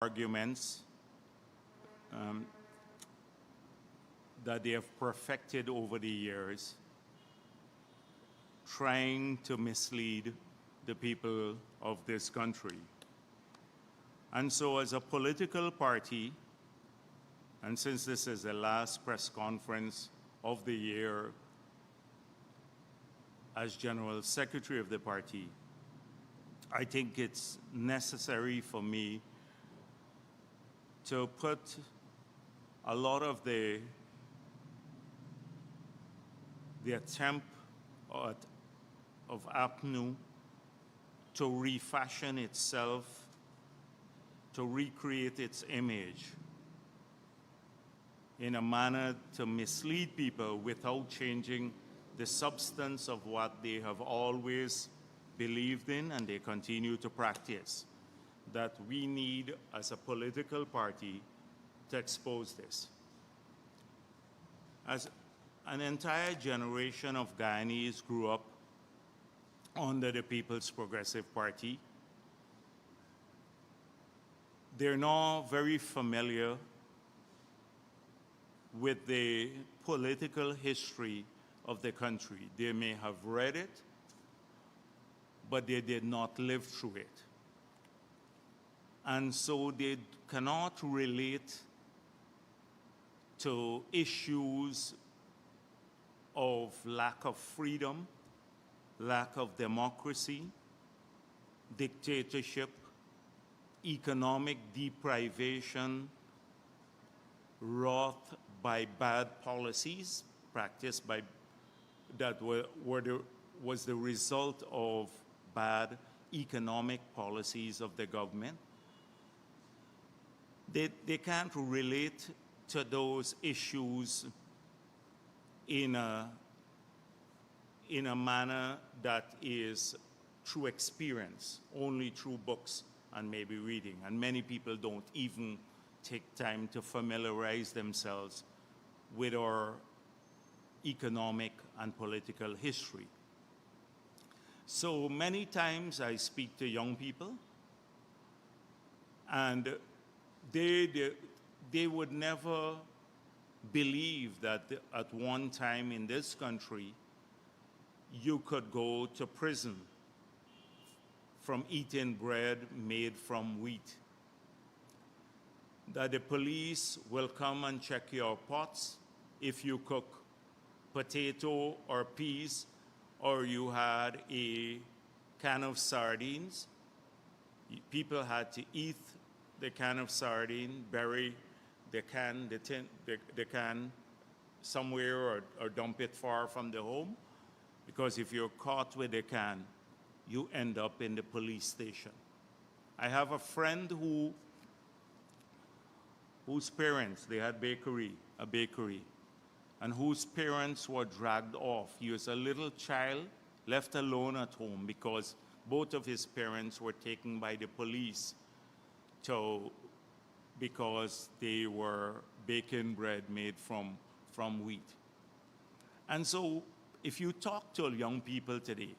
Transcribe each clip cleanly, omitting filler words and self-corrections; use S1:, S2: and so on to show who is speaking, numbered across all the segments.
S1: arguments that they have perfected over the years, trying to mislead the people of this country. And so as a political party, and since this is the last press conference of the year as General Secretary of the party, I think it's necessary for me to put a lot of the attempt of APNU to refashion itself, to recreate its image in a manner to mislead people without changing the substance of what they have always believed in and they continue to practice, that we need as a political party to expose this. As an entire generation of Guyanese grew up under the People's Progressive Party, they're now very familiar with the political history of the country. They may have read it, but they did not live through it. And so they cannot relate to issues of lack of freedom, lack of democracy, dictatorship, economic deprivation wrought by bad policies practiced by that was the result of bad economic policies of the government. They can't relate to those issues in a manner that is through experience, only through books and maybe reading. And many people don't even take time to familiarize themselves with our economic and political history. So many times I speak to young people, and they would never believe that at one time in this country you could go to prison from eating bread made from wheat, that the police will come and check your pots if you cook potato or peas, or you had a can of sardines. People had to eat the can of sardine, bury the can somewhere, or dump it far from the home, because if you're caught with a can, you end up in the police station. I have a friend whose parents, they had a bakery, and whose parents were dragged off. He was a little child left alone at home because both of his parents were taken by the police because they were baking bread made from wheat. And so if you talk to young people today,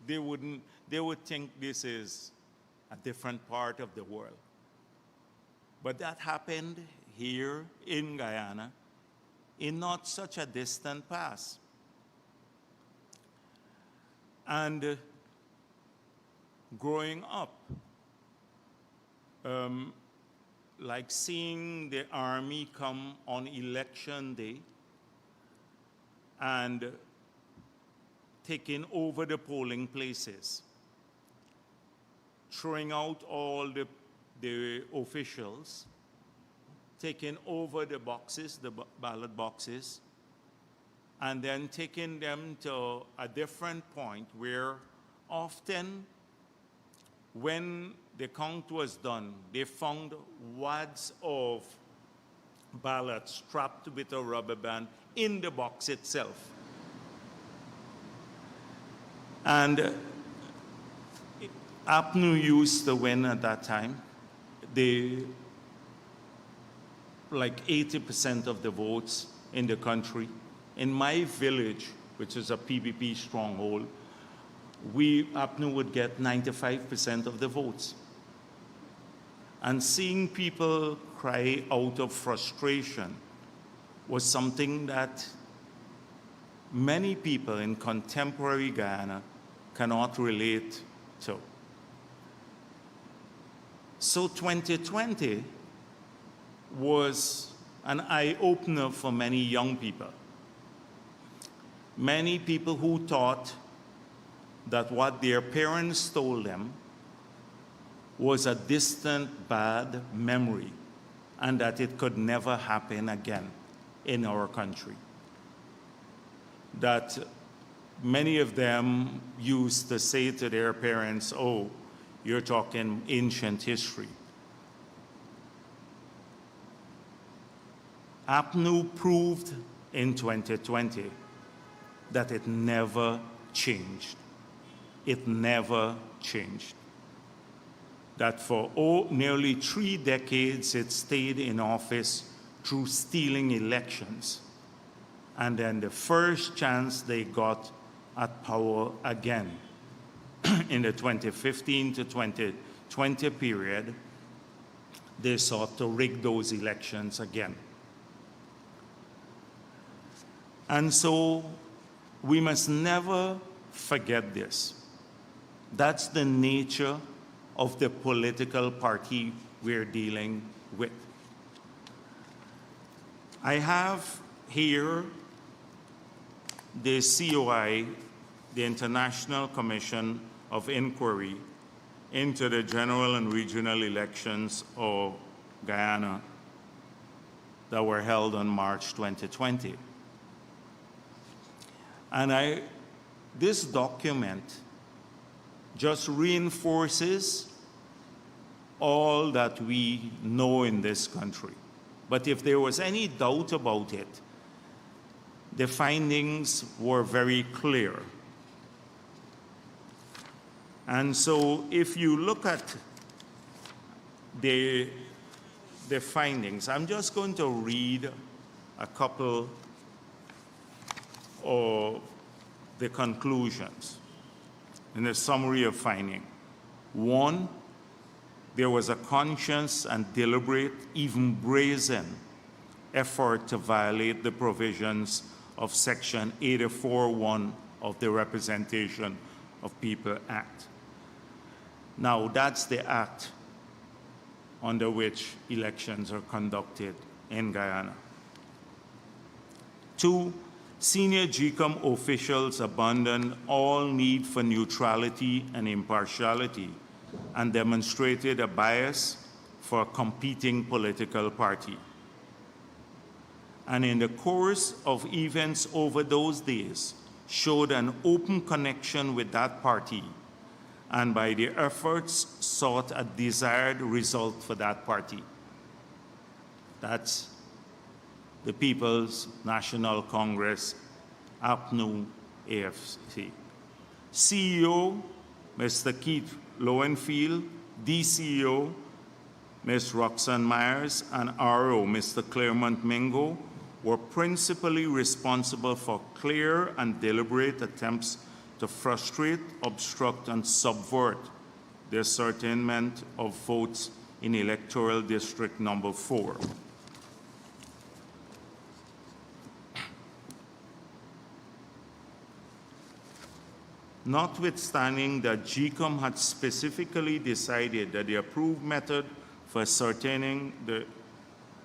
S1: they would think this is a different part of the world. But that happened here in Guyana in not such a distant past. And growing up, like seeing the army come on election day and taking over the polling places, throwing out all the officials, taking over the boxes, the ballot boxes, and then taking them to a different point where often when the count was done, they found wads of ballots strapped with a rubber band in the box itself. And APNU used to win at that time. Like 80% of the votes in the country. In my village, which is a PPP stronghold, APNU would get 95% of the votes. And seeing people cry out of frustration was something that many people in contemporary Guyana cannot relate to. So 2020 was an eye-opener for many young people. Many people who thought that what their parents told them was a distant bad memory and that it could never happen again in our country. That many of them used to say to their parents, "Oh, you're talking ancient history." APNU proved in 2020 that it never changed. It never changed. That for nearly 3 decades it stayed in office through stealing elections. And then the first chance they got at power again in the 2015 to 2020 period, they sought to rig those elections again. And so we must never forget this. That's the nature of the political party we're dealing with. I have here the COI, the International Commission of Inquiry into the general and regional elections of Guyana that were held on March 2020. And this document just reinforces all that we know in this country. But if there was any doubt about it, the findings were very clear. And so if you look at the findings, I'm just going to read a couple of the conclusions in the summary of finding. 1, there was a conscious and deliberate, even brazen, effort to violate the provisions of Section 84(1) of the Representation of People Act. Now, that's the act under which elections are conducted in Guyana. 2, senior GCOM officials abandoned all need for neutrality and impartiality and demonstrated a bias for a competing political party. And in the course of events over those days, showed an open connection with that party, and by their efforts sought a desired result for that party. That's the People's National Congress, APNU AFC. CEO, Mr. Keith Lowenfield, DCO, Ms. Roxanne Myers, and RO, Mr. Claremont Mingo, were principally responsible for clear and deliberate attempts to frustrate, obstruct, and subvert the ascertainment of votes in Electoral District Number 4. Notwithstanding that GCOM had specifically decided that the approved method for ascertaining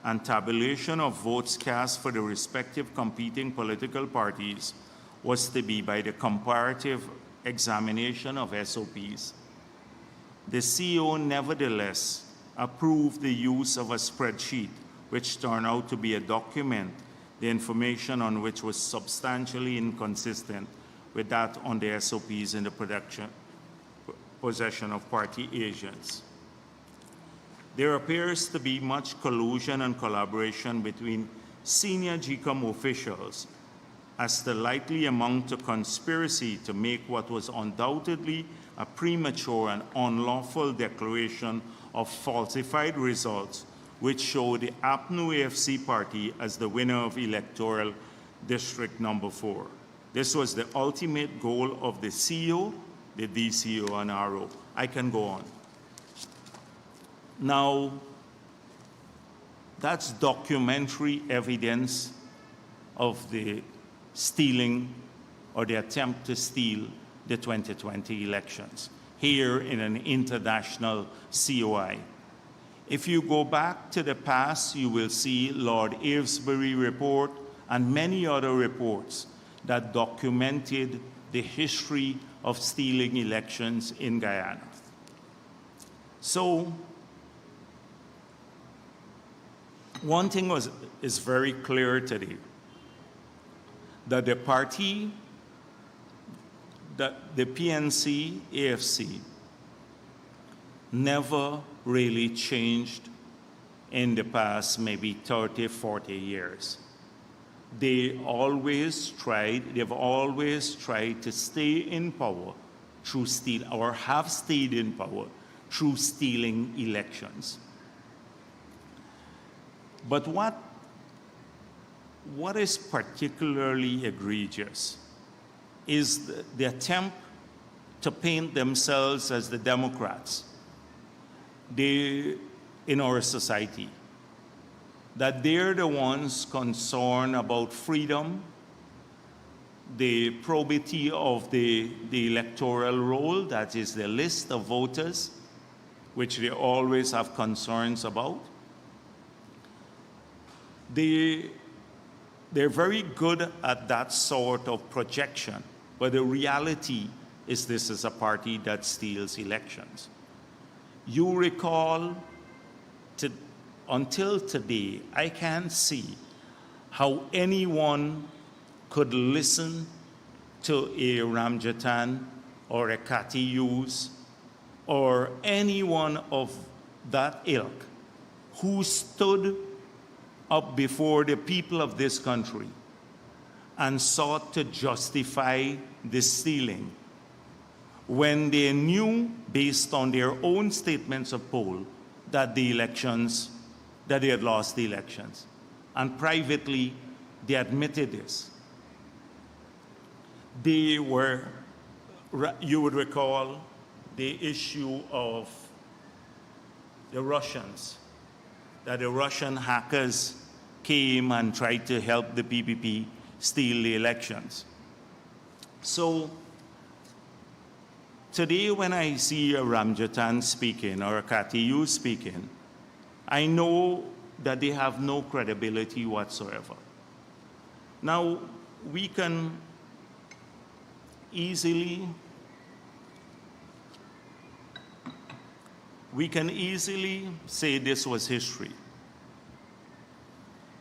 S1: and tabulation of votes cast for the respective competing political parties was to be by the comparative examination of SOPs, the CEO nevertheless approved the use of a spreadsheet, which turned out to be a document, the information on which was substantially inconsistent with that on the SOPs in the possession of party agents. There appears to be much collusion and collaboration between senior GCOM officials as to likely amount to conspiracy to make what was undoubtedly a premature and unlawful declaration of falsified results, which showed the APNU AFC party as the winner of Electoral District Number 4. This was the ultimate goal of the CEO, the DCO, and RO. I can go on. Now, that's documentary evidence of the stealing or the attempt to steal the 2020 elections here in an international COI. If you go back to the past, you will see Lord Avebury report and many other reports that documented the history of stealing elections in Guyana. So, one thing is very clear today, that the party, that the PNC, AFC, never really changed in the past maybe 30, 40 years. They've always tried to stay in power through or have stayed in power through stealing elections. But what is particularly egregious is the attempt to paint themselves as the Democrats in our society, that they're the ones concerned about freedom, the probity of the electoral roll, that is the list of voters, which they always have concerns about. They're very good at that sort of projection, but the reality is this is a party that steals elections. You recall, until today, I can't see how anyone could listen to a Ramjatan or a Kati Hughes or anyone of that ilk who stood up before the people of this country and sought to justify the stealing when they knew, based on their own statements of poll, that they had lost the elections. And privately, they admitted this. They were, you would recall, the issue of the Russians, that the Russian hackers came and tried to help the PPP steal the elections. So today when I see a Ramjatan speaking or a Katiyu speaking, I know that they have no credibility whatsoever. Now, we can easily say this was history.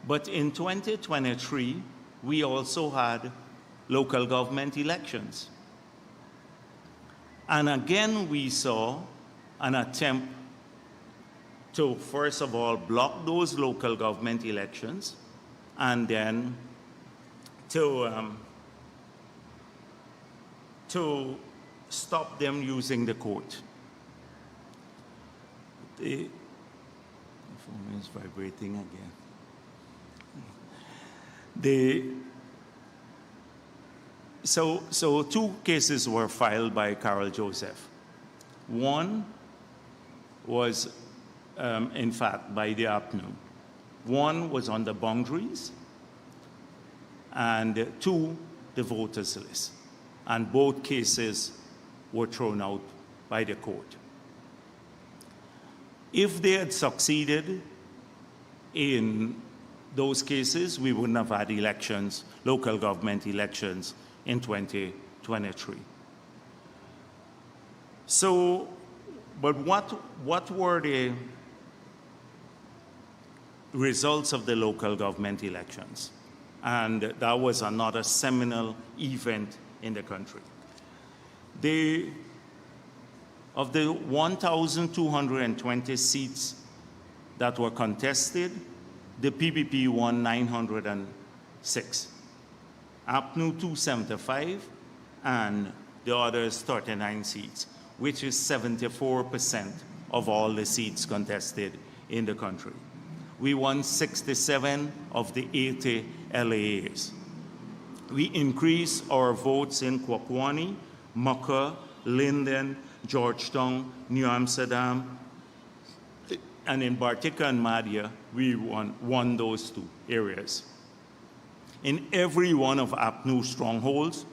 S1: But in 2023, we also had local government elections. And again, we saw an attempt to, first of all, block those local government elections, and then to stop them using the court. The phone is vibrating again. So two cases were filed by Carol Joseph. One was, in fact, by the APNU. One was on the boundaries, and two, the voters list. And both cases were thrown out by the court. If they had succeeded in those cases, we wouldn't have had elections, local government elections, in 2023. So, but what were the results of the local government elections? And that was another seminal event in the country. Of the 1,220 seats that were contested, the PPP won 906. APNU 275, and the others 39 seats, which is 74% of all the seats contested in the country. We won 67 of the 80 LAAs. We increased our votes in Kwakwani, Mukah, Linden, Georgetown, New Amsterdam, And in Bartica and Madhya, we won those two areas. In every one of APNU's strongholds,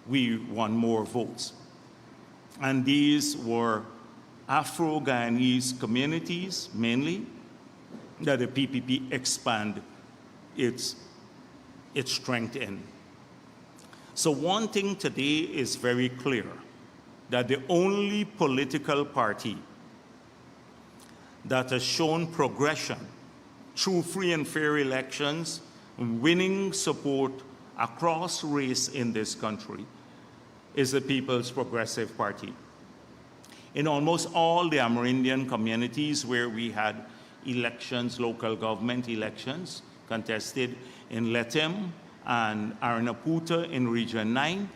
S1: we won more votes. And these were Afro-Guyanese communities, mainly, that the PPP expand its strength in. So one thing today is very clear, that the only political party that has shown progression through free and fair elections, winning support across race in this country, is the People's Progressive Party. In almost all the Amerindian communities where we had elections, local government elections, contested in Letem and Aranaputa in Region 9,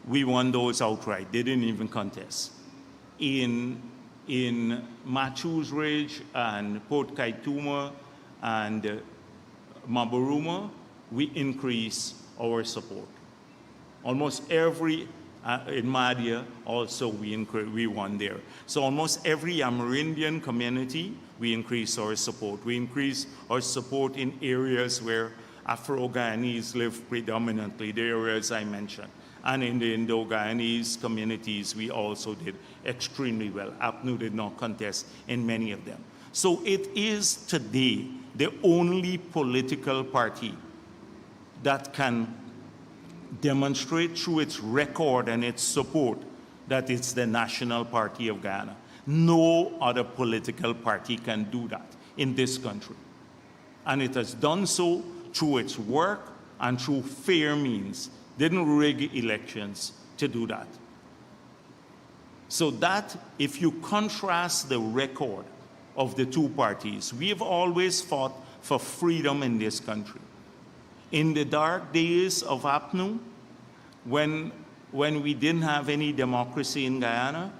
S1: we won those outright. They didn't even contest. In Matthews Ridge and Port Kaituma and Maburuma, we increased our support. Almost every, in Madhya also we won there. So almost every Amerindian community, we increased our support. We increased our support in areas where Afro-Guyanese live predominantly, the areas I mentioned. And in the Indo-Guyanese communities, we also did extremely well. APNU did not contest in many of them. So it is today the only political party that can demonstrate through its record and its support that it's the national party of Guyana. No other political party can do that in this country. And it has done so through its work and through fair means. Didn't rig elections to do that. So that, if you contrast the record of the two parties, we have always fought for freedom in this country. In the dark days of APNU, when we didn't have any democracy in Guyana,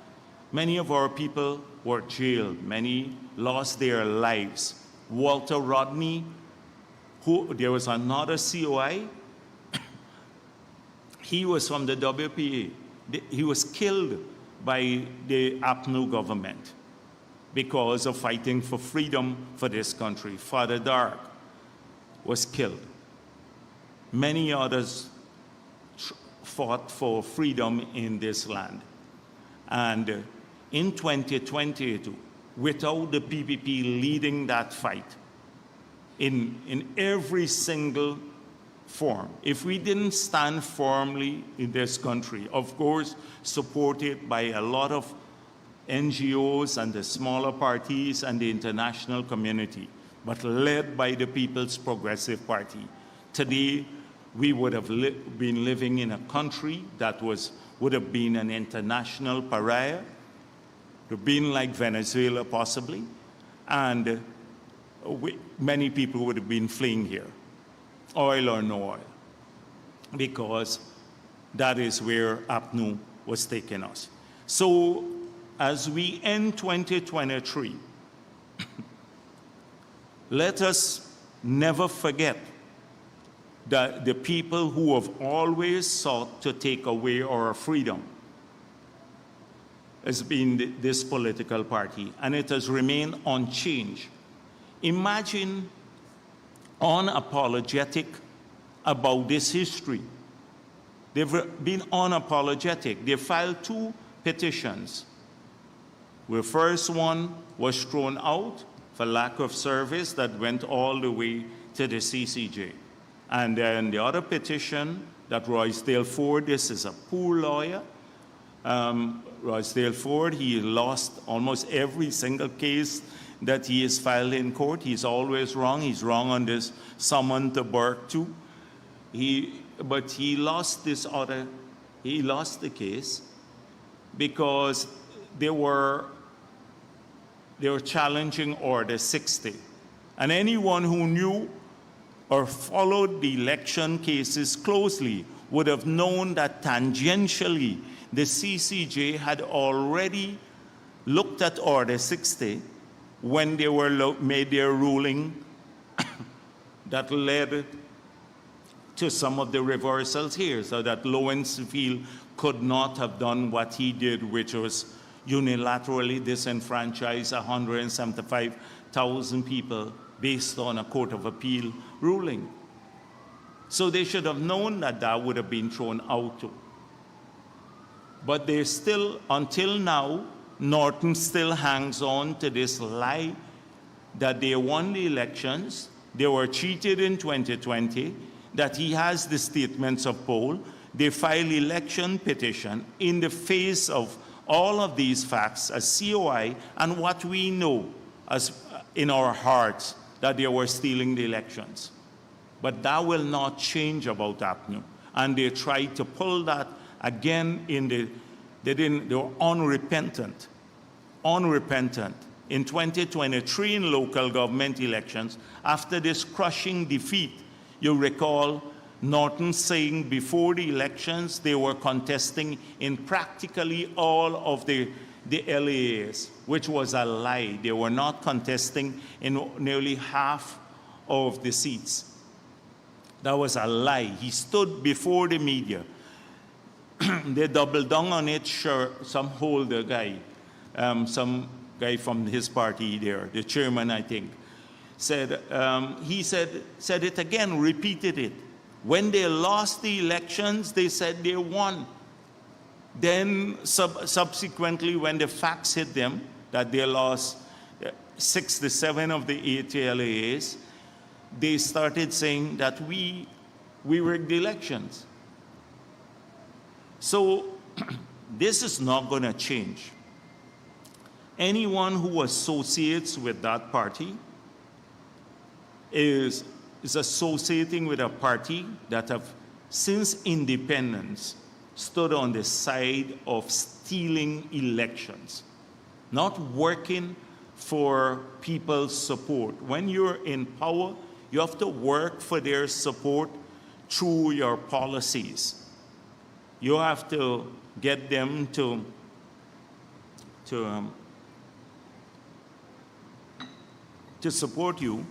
S1: many of our people were jailed. Many lost their lives. Walter Rodney, there was another COI, he was from the WPA. He was killed by the APNU government because of fighting for freedom for this country. Father Dark was killed. Many others fought for freedom in this land. And in 2022, without the PPP leading that fight, in every single form, if we didn't stand firmly in this country, of course, supported by a lot of NGOs and the smaller parties and the international community, but led by the People's Progressive Party, today we would have been living in a country that would have been an international pariah, would have been like Venezuela possibly, and many people would have been fleeing here, oil or no oil, because that is where APNU was taking us. So as we end 2023, let us never forget that the people who have always sought to take away our freedom has been this political party, and it has remained unchanged. Imagine unapologetic about this history. They've been unapologetic. They filed 2 petitions. The first one was thrown out for lack of service that went all the way to the CCJ. And then the other petition that Roysdale Ford, this is a poor lawyer, Roysdale Ford, he lost almost every single case that he has filed in court. He's always wrong. He's wrong on this summon to Burke too. But he lost the case because they were challenging Order 60. And anyone who knew or followed the election cases closely would have known that tangentially the CCJ had already looked at Order 60 when they made their ruling that led to some of the reversals here, so that Lowenfield could not have done what he did, which was unilaterally disenfranchise 175 1,000 people based on a Court of Appeal ruling. So they should have known that that would have been thrown out too. But they still, until now, Norton still hangs on to this lie that they won the elections, they were cheated in 2020, that he has the statements of poll. They filed election petition in the face of all of these facts as COI and what we know as in our hearts that they were stealing the elections. But that will not change about APNU. And they tried to pull that again they were unrepentant. In 2023 in local government elections, after this crushing defeat, you recall Norton saying before the elections they were contesting in practically all of the LAAs, which was a lie. They were not contesting in nearly half of the seats. That was a lie. He stood before the media. They doubled down on it. Sure, some Holder guy, some guy from his party there, the chairman, I think, said, he said it again, repeated it. When they lost the elections, they said they won. Then subsequently, when the facts hit them that they lost 6 to 7 of the 8 LAAs, they started saying that we rigged the elections. So this is not going to change. Anyone who associates with that party is associating with a party that have, since independence, stood on the side of stealing elections, not working for people's support. When you're in power, you have to work for their support through your policies. You have to get them to support you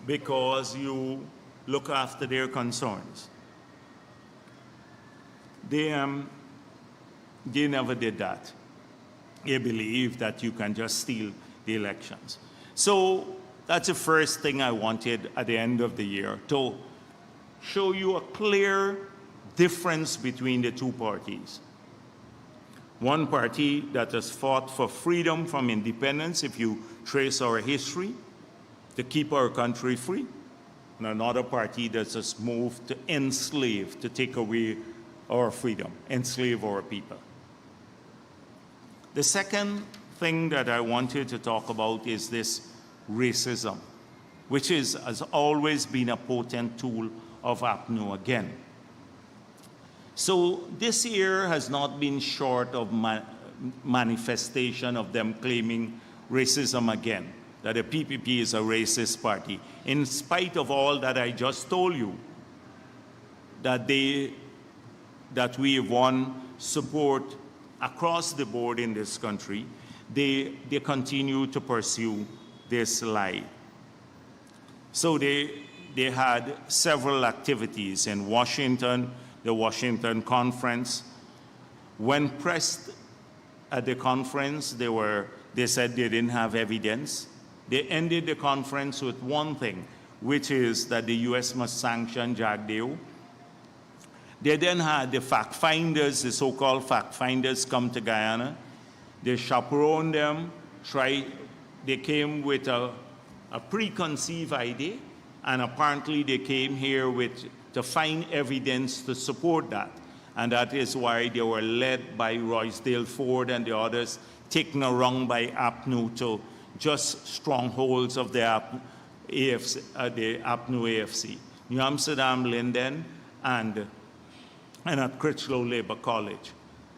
S1: because you look after their concerns. They never did that. They believe that you can just steal the elections. So that's the first thing I wanted at the end of the year, to show you a clear difference between the two parties. One party that has fought for freedom from independence, if you trace our history, to keep our country free, and another party that has moved to enslave, to take away our freedom, enslave our people. The second thing that I wanted to talk about is this racism, which has always been a potent tool of APNU again. So this year has not been short of manifestation of them claiming racism again, that the PPP is a racist party, in spite of all that I just told you, that we have won support across the board in this country. They continue to pursue this lie. So they had several activities in Washington, the Washington conference. When pressed at the conference, they said they didn't have evidence. They ended the conference with one thing, which is that the US must sanction Jagdeo. They then had the fact finders, the so-called fact finders, come to Guyana. They chaperoned them, they came with a preconceived idea, and apparently they came here to find evidence to support that. And that is why they were led by Roysdale Ford and the others, taken around by APNU to just strongholds of the APNU AFC, New Amsterdam, Linden, and at Critchlow Labour College.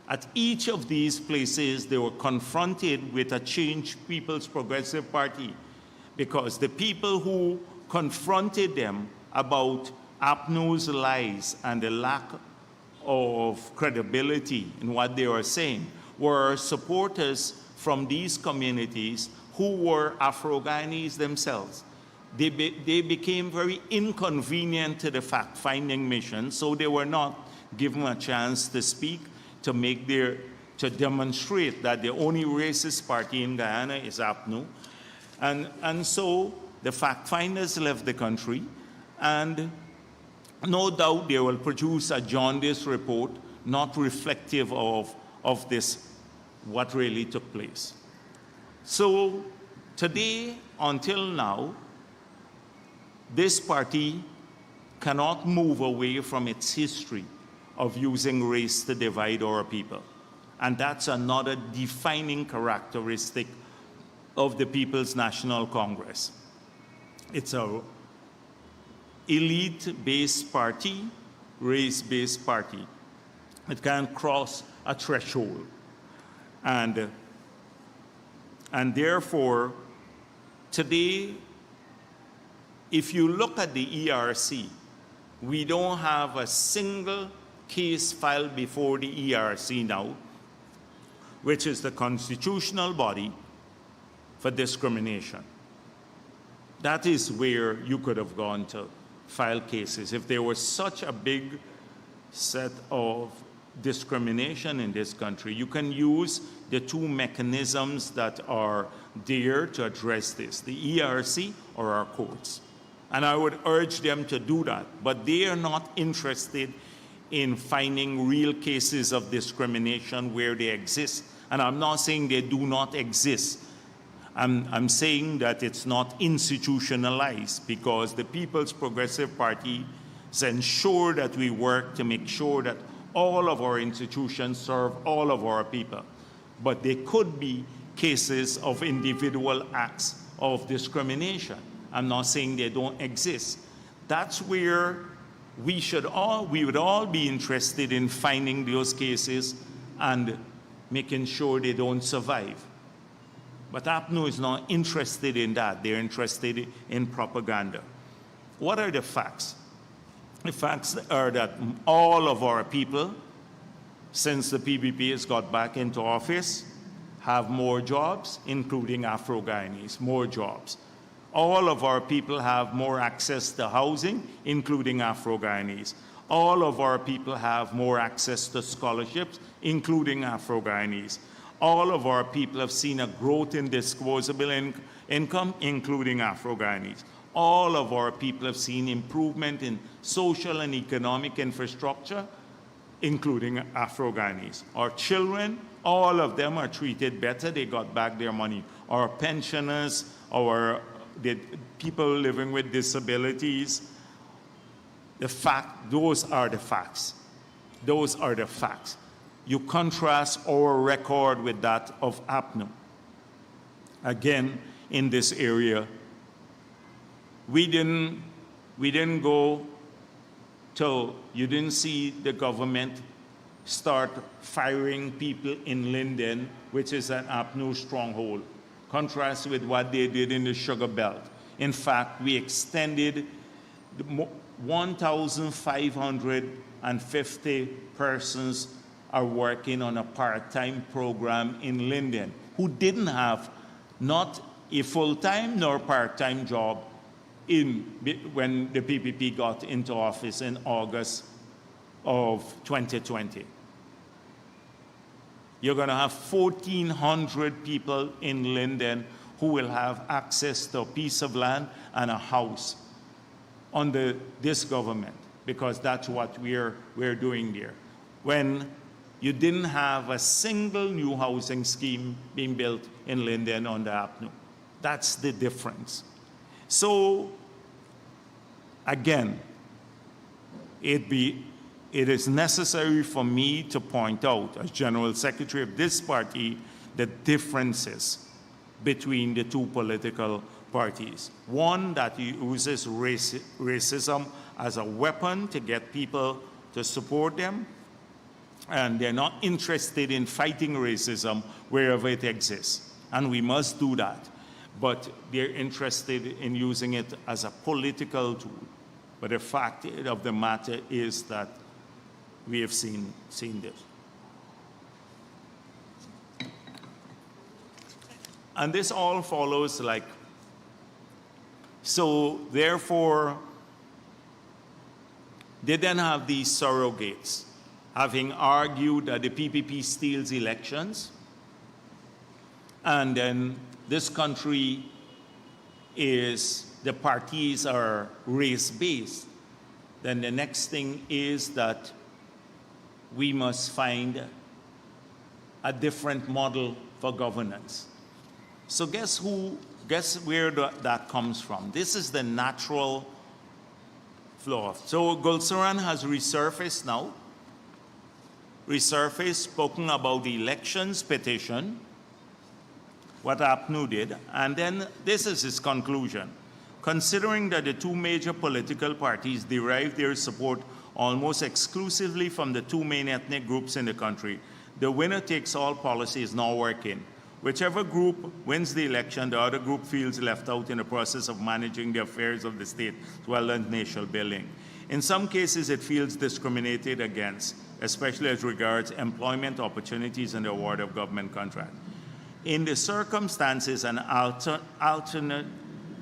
S1: At each of these places, they were confronted with a Change People's Progressive Party, because the people who confronted them about APNU's lies and the lack of credibility in what they were saying were supporters from these communities who were Afro-Guyanese themselves. They became very inconvenient to the fact-finding mission, so they were not given a chance to speak, to demonstrate that the only racist party in Guyana is APNU. And so the fact finders left the country, and no doubt they will produce a jaundiced report not reflective of this, what really took place. So today, until now, this party cannot move away from its history of using race to divide our people. And that's another defining characteristic of the People's National Congress. It's a elite-based party, race-based party. It can't cross a threshold. And therefore, today, if you look at the ERC, we don't have a single case filed before the ERC now, which is the constitutional body for discrimination. That is where you could have gone to file cases. If there was such a big set of discrimination in this country, you can use the two mechanisms that are there to address this, the ERC or our courts. And I would urge them to do that, but they are not interested in finding real cases of discrimination where they exist. And I'm not saying they do not exist. I'm saying that it's not institutionalized, because the People's Progressive Party has ensured that we work to make sure that all of our institutions serve all of our people. But there could be cases of individual acts of discrimination. I'm not saying they don't exist. That's where we would all be interested in finding those cases and making sure they don't survive. But APNU is not interested in that. They're interested in propaganda. What are the facts? The facts are that all of our people, since the PPP has got back into office, have more jobs, including Afro-Guyanese, more jobs. All of our people have more access to housing, including Afro-Guyanese. All of our people have more access to scholarships, including Afro-Guyanese. All of our people have seen a growth in disposable income, including Afro-Guyanese. All of our people have seen improvement in social and economic infrastructure, including Afro-Guyanese. Our children, all of them are treated better. They got back their money. Our pensioners, the people living with disabilities, those are the facts. Those are the facts. You contrast our record with that of APNU. Again, in this area, we didn't go to, you didn't see the government start firing people in Linden, which is an APNU stronghold. Contrast with what they did in the Sugar Belt. In fact, we extended 1,550 persons are working on a part-time program in Linden who didn't have not a full-time nor part-time job when the PPP got into office in August of 2020. You're going to have 1,400 people in Linden who will have access to a piece of land and a house under this government, because that's what we're doing there. When you didn't have a single new housing scheme being built in Linden under APNU. That's the difference. So, again, it is necessary for me to point out, as General Secretary of this party, the differences between the two political parties. One that uses racism as a weapon to get people to support them, and they're not interested in fighting racism wherever it exists. And we must do that. But they're interested in using it as a political tool. But the fact of the matter is that we have seen this. And this all follows like, so therefore, they then have these surrogates, having argued that the PPP steals elections, and then this country is the parties are race-based, then the next thing is that we must find a different model for governance. So guess where that comes from? This is the natural flow. So Gulsaran has resurfaced now, spoken about the elections petition, what APNU did, and then this is his conclusion. Considering that the two major political parties derive their support almost exclusively from the two main ethnic groups in the country, the winner-takes-all policy is not working. Whichever group wins the election, the other group feels left out in the process of managing the affairs of the state as well as nation building. In some cases, it feels discriminated against, especially as regards employment opportunities and the award of government contracts. In the circumstances, an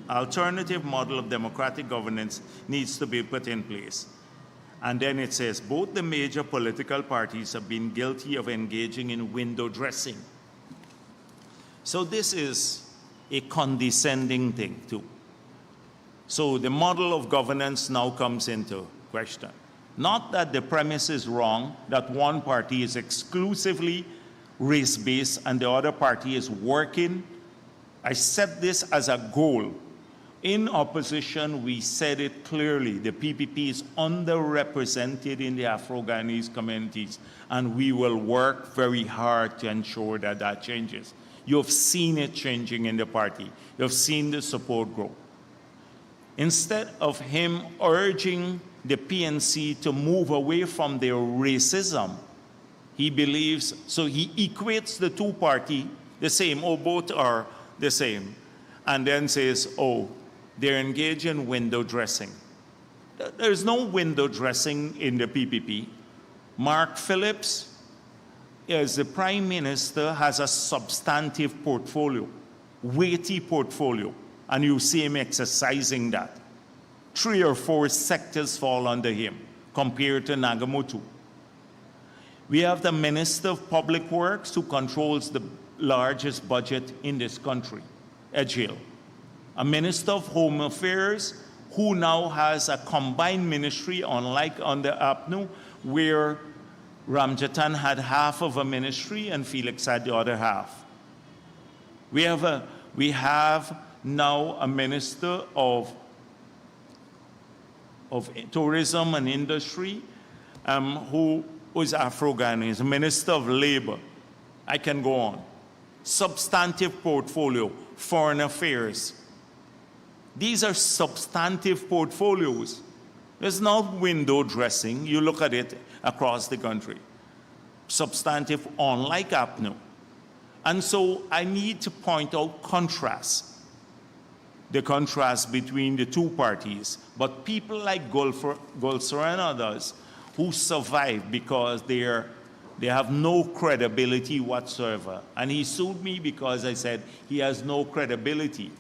S1: alternative model of democratic governance needs to be put in place. And then it says, both the major political parties have been guilty of engaging in window dressing. So this is a condescending thing too. So the model of governance now comes into question. Not that the premise is wrong, that one party is exclusively race-based and the other party is working. I set this as a goal. In opposition, we said it clearly, the PPP is underrepresented in the Afro-Guyanese communities, and we will work very hard to ensure that that changes. You've seen it changing in the party. You've seen the support grow. Instead of him urging the PNC to move away from their racism, he believes, so he equates the two parties the same, or both are the same, and then says, oh, they're engaged in window dressing. There's no window dressing in the PPP. Mark Phillips, as the Prime Minister, has a substantive portfolio, weighty portfolio, and you see him exercising that. 3 or 4 sectors fall under him compared to Nagamootoo. We have the Minister of Public Works who controls the largest budget in this country, Edghill. A Minister of Home Affairs who now has a combined ministry, unlike under APNU, where Ramjatan had half of a ministry and Felix had the other half. We have now a Minister of Tourism and Industry who is Afro-Guyanese, a Minister of Labor. I can go on. Substantive portfolio, foreign affairs. These are substantive portfolios. There's not window dressing. You look at it across the country. Substantive, unlike APNU. And so I need to point out contrast, the contrast between the two parties. But people like Gulsaran and others who survive because they have no credibility whatsoever. And he sued me because I said he has no credibility.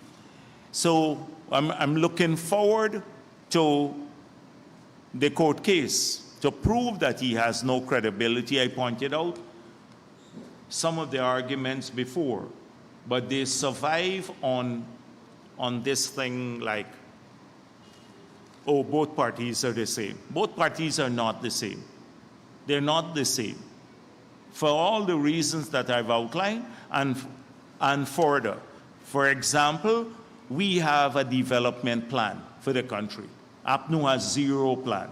S1: So I'm looking forward to the court case to prove that he has no credibility. I pointed out some of the arguments before, but they survive on this thing like, oh, both parties are the same. Both parties are not the same. They're not the same. For all the reasons that I've outlined and further. For example, we have a development plan for the country. APNU has 0 plan.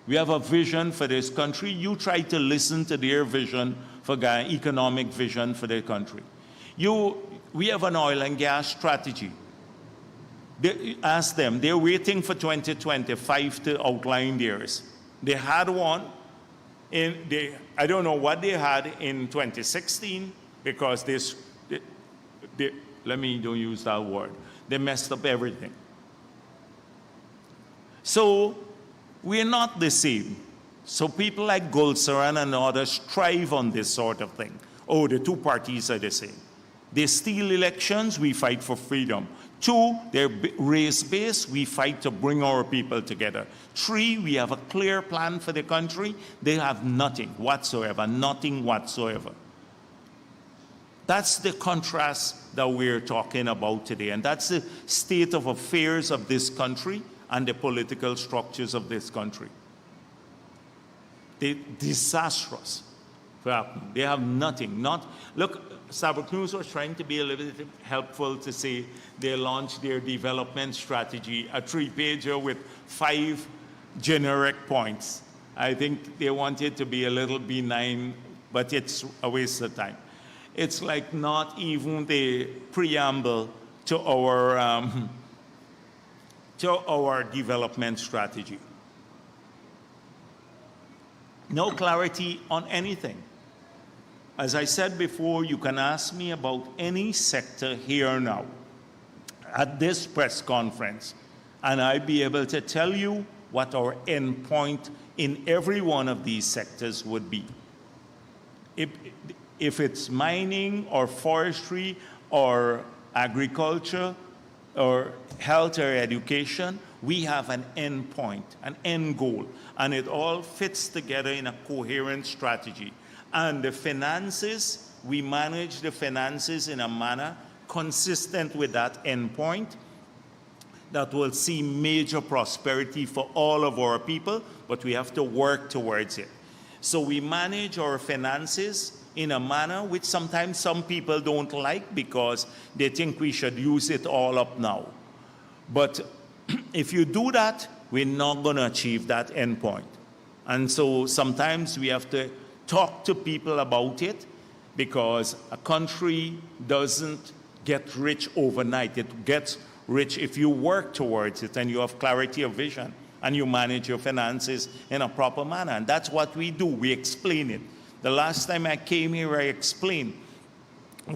S1: We have a vision for this country. You try to listen to their vision for economic vision for the country. We have an oil and gas strategy. Ask them, they're waiting for 2025 to outline theirs. They had one, I don't know what they had in 2016 because let me don't use that word. They messed up everything. So we're not the same. So people like Gulsaran and others strive on this sort of thing. Oh, the two parties are the same. They steal elections, we fight for freedom. 2, they're race-based, we fight to bring our people together. 3, we have a clear plan for the country. They have nothing whatsoever, nothing whatsoever. That's the contrast that we're talking about today. And that's the state of affairs of this country and the political structures of this country. They're disastrous. They have nothing. Look, Starbuck News was trying to be a little bit helpful to say they launched their development strategy, a 3-pager with 5 generic points. I think they wanted to be a little benign, but it's a waste of time. It's like not even the preamble to our development strategy. No clarity on anything. As I said before, you can ask me about any sector here now at this press conference, and I'll be able to tell you what our end point in every one of these sectors would be. If it's mining or forestry or agriculture or health or education, we have an end point, an end goal, and it all fits together in a coherent strategy. And the finances, we manage the finances in a manner consistent with that end point that will see major prosperity for all of our people, but we have to work towards it. So we manage our finances in a manner which sometimes some people don't like because they think we should use it all up now. But if you do that, we're not going to achieve that end point. And so sometimes we have to talk to people about it, because a country doesn't get rich overnight. It gets rich if you work towards it and you have clarity of vision and you manage your finances in a proper manner. And that's what we do. We explain it. The last time I came here, I explained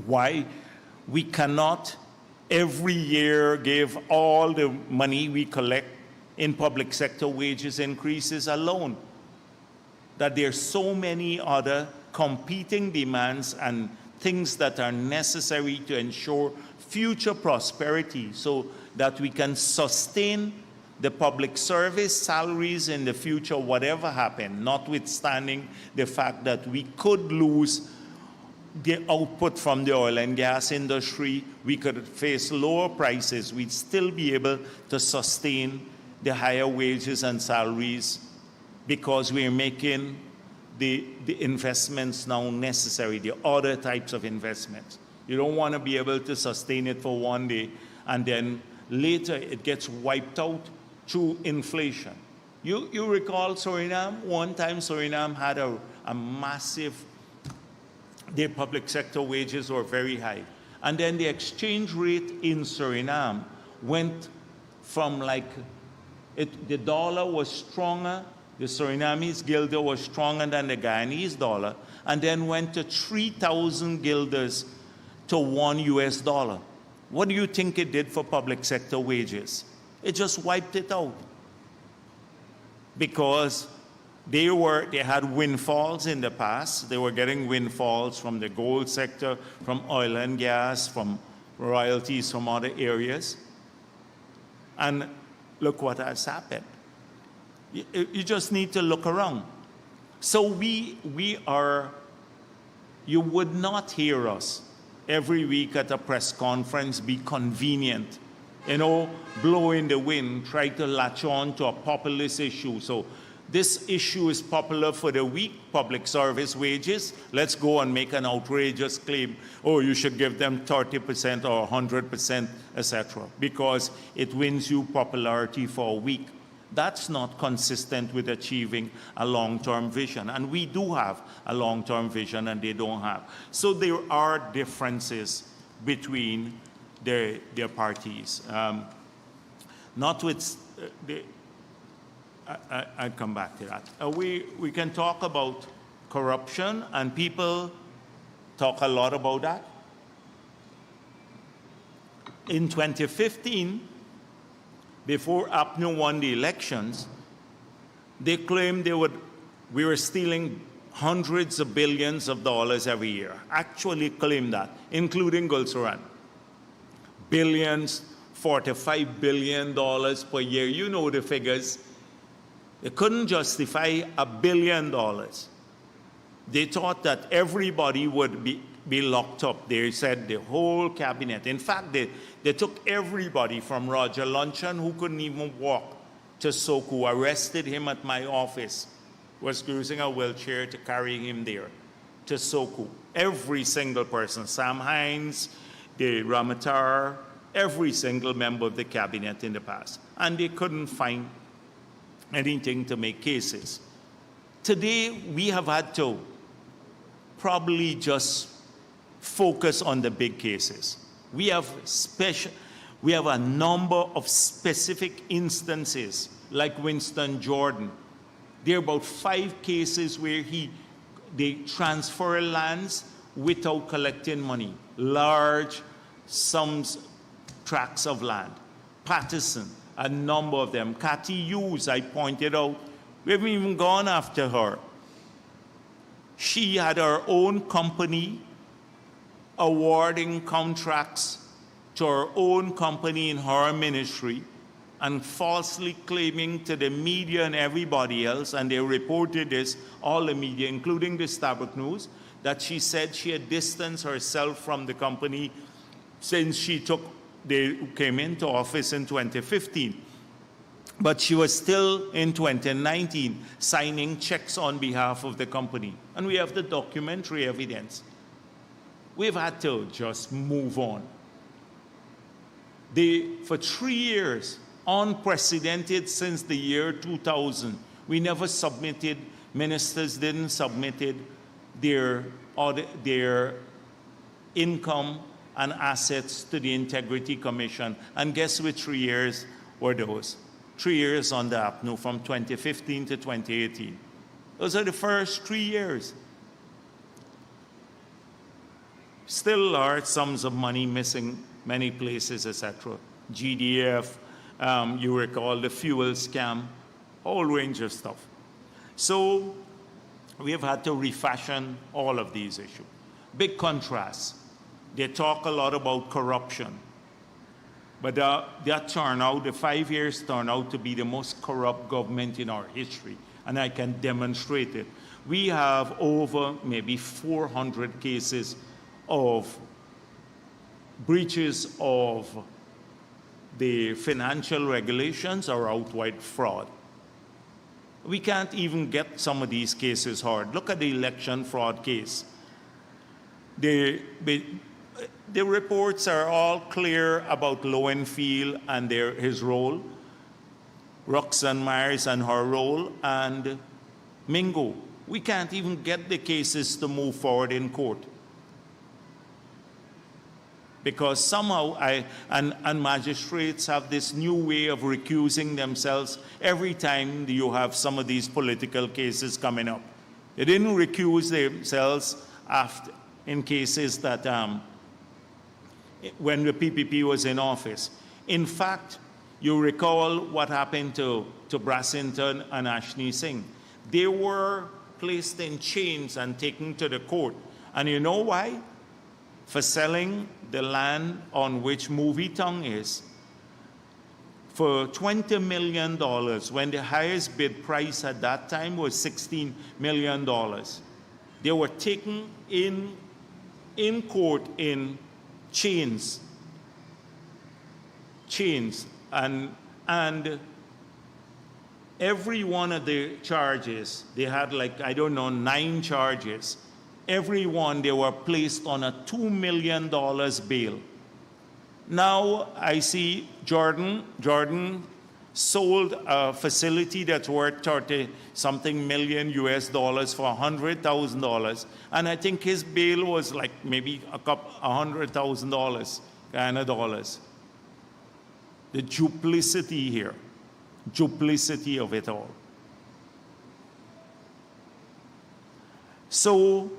S1: why we cannot every year give all the money we collect in public sector wages increases alone. That there are so many other competing demands and things that are necessary to ensure future prosperity so that we can sustain the public service salaries in the future, whatever happens, notwithstanding the fact that we could lose the output from the oil and gas industry, we could face lower prices, we'd still be able to sustain the higher wages and salaries because we're making the investments now necessary, the other types of investments. You don't want to be able to sustain it for one day and then later it gets wiped out through inflation. You recall Suriname? One time Suriname had a massive, their public sector wages were very high. And then the exchange rate in Suriname went from the dollar was stronger, the Surinamese guilder was stronger than the Guyanese dollar, and then went to 3,000 guilders to $1. What do you think it did for public sector wages? It just wiped it out. Because they had windfalls in the past. They were getting windfalls from the gold sector, from oil and gas, from royalties from other areas. And look what has happened. You just need to look around. So you would not hear us every week at a press conference be convenient, blow in the wind, try to latch on to a populist issue. So this issue is popular for the weak, public service wages. Let's go and make an outrageous claim, oh, you should give them 30% or 100%, etc., because it wins you popularity for a week. That's not consistent with achieving a long-term vision. And we do have a long-term vision and they don't have. So there are differences between their parties. I'll come back to that. We can talk about corruption, and people talk a lot about that. In 2015, before APNU won the elections, they claimed we were stealing hundreds of billions of dollars every year. Actually claimed that, including Gulsuran. Billions, $45 billion per year. You know the figures. They couldn't justify $1 billion. They thought that everybody would be be locked up. They said the whole cabinet. In fact, they took everybody from Roger Luncheon, who couldn't even walk, to Soku, arrested him at my office, was using a wheelchair to carry him there, to Soku. Every single person, Sam Hines, the Ramatar, every single member of the cabinet in the past. And they couldn't find anything to make cases. Today, we have had to probably just focus on the big cases. We have a number of specific instances, like Winston Jordan. There are about 5 cases where they transfer lands without collecting money, large sums, tracts of land. Patterson, a number of them. Cathy Hughes, I pointed out, we haven't even gone after her. She had her own company awarding contracts to her own company in her ministry and falsely claiming to the media and everybody else, and they reported this, all the media, including the Starbuck News, that she said she had distanced herself from the company since they came into office in 2015. But she was still in 2019 signing checks on behalf of the company. And we have the documentary evidence. We've had to just move on. For 3 years, unprecedented since the year 2000, we never submitted, ministers didn't submit their income and assets to the Integrity Commission. And guess which 3 years were those? 3 years on the APNU, from 2015 to 2018. Those are the first 3 years. Still large sums of money missing many places, etc. GDF, you recall the fuel scam, whole range of stuff. So we have had to refashion all of these issues. Big contrast. They talk a lot about corruption. But that the 5 years turned out to be the most corrupt government in our history, and I can demonstrate it. We have over maybe 400 cases of breaches of the financial regulations or outright fraud. We can't even get some of these cases heard. Look at the election fraud case. The reports are all clear about Lowenfield and his role, Roxanne Myers and her role, and Mingo. We can't even get the cases to move forward in court. Because somehow magistrates have this new way of recusing themselves every time you have some of these political cases coming up. They didn't recuse themselves in cases that when the PPP was in office. In fact, you recall what happened to Brassington and Ashney Singh. They were placed in chains and taken to the court. And you know why? For selling the land on which Movie Tongue is for $20 million, when the highest bid price at that time was $16 million. They were taken in court in chains, and every one of the charges, they had 9 charges. Every one, they were placed on a $2 million bail. Now I see Jordan sold a facility that's worth 30-something million US dollars for $100,000, and I think his bail was maybe $100,000 kind of dollars. The duplicity here, duplicity of it all. So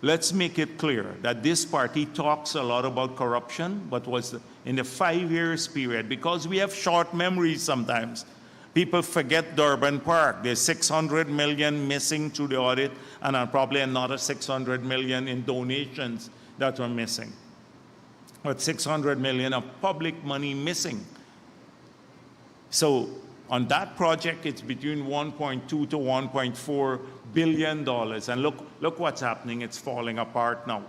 S1: let's make it clear that this party talks a lot about corruption, but was in the 5 years period, because we have short memories sometimes. People forget Durban Park. There's 600 million missing through the audit, and probably another 600 million in donations that were missing. But 600 million of public money missing. So On that project, it's between 1.2 to 1.4 billion dollars. And look what's happening. It's falling apart now.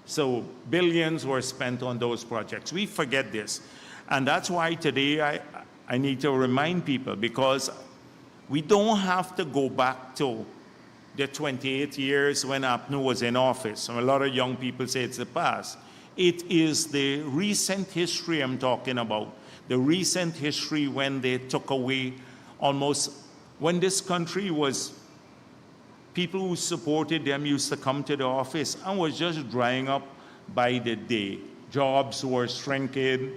S1: So billions were spent on those projects. We forget this. And that's why today I need to remind people, because we don't have to go back to the 28 years when APNU was in office. A lot of young people say it's the past. It is the recent history I'm talking about. The recent history when they took away almost, when this country was, people who supported them used to come to the office and was just drying up by the day. Jobs were shrinking.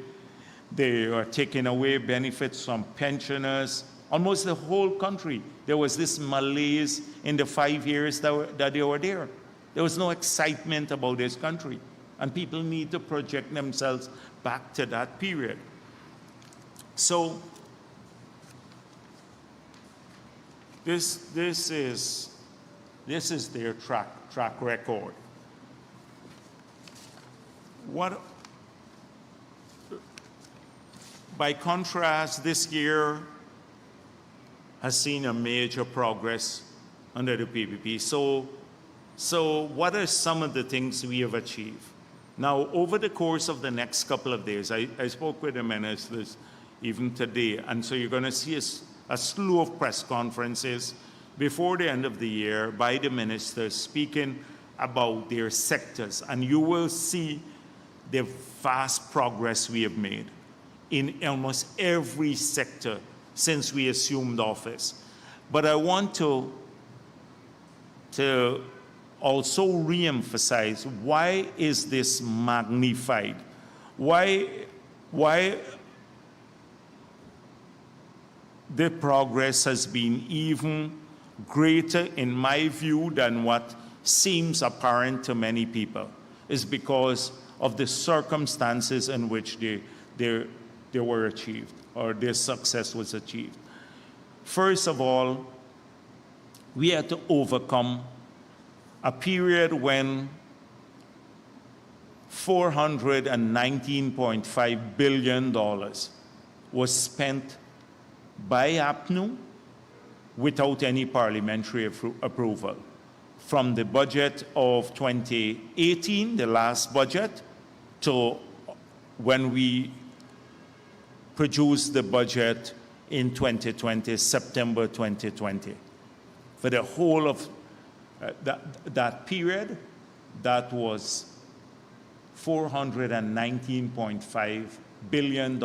S1: They were taking away benefits from pensioners. Almost the whole country. There was this malaise in the 5 years that they were there. There was no excitement about this country. And people need to project themselves back to that period. So this is their track record. By contrast, this year has seen a major progress under the PPP. So what are some of the things we have achieved? Now, over the course of the next couple of days, I spoke with the ministers even today, and so you're going to see a slew of press conferences before the end of the year by the ministers speaking about their sectors, and you will see the vast progress we have made in almost every sector since we assumed office. But I want to also re-emphasize, why is this magnified? Why the progress has been even greater, in my view, than what seems apparent to many people, is because of the circumstances in which they were achieved, or their success was achieved. First of all, we had to overcome a period when $419.5 billion was spent by APNU without any parliamentary approval. From the budget of 2018, the last budget, to when we produced the budget in 2020, September 2020. For the whole of that period, that was $419.5 billion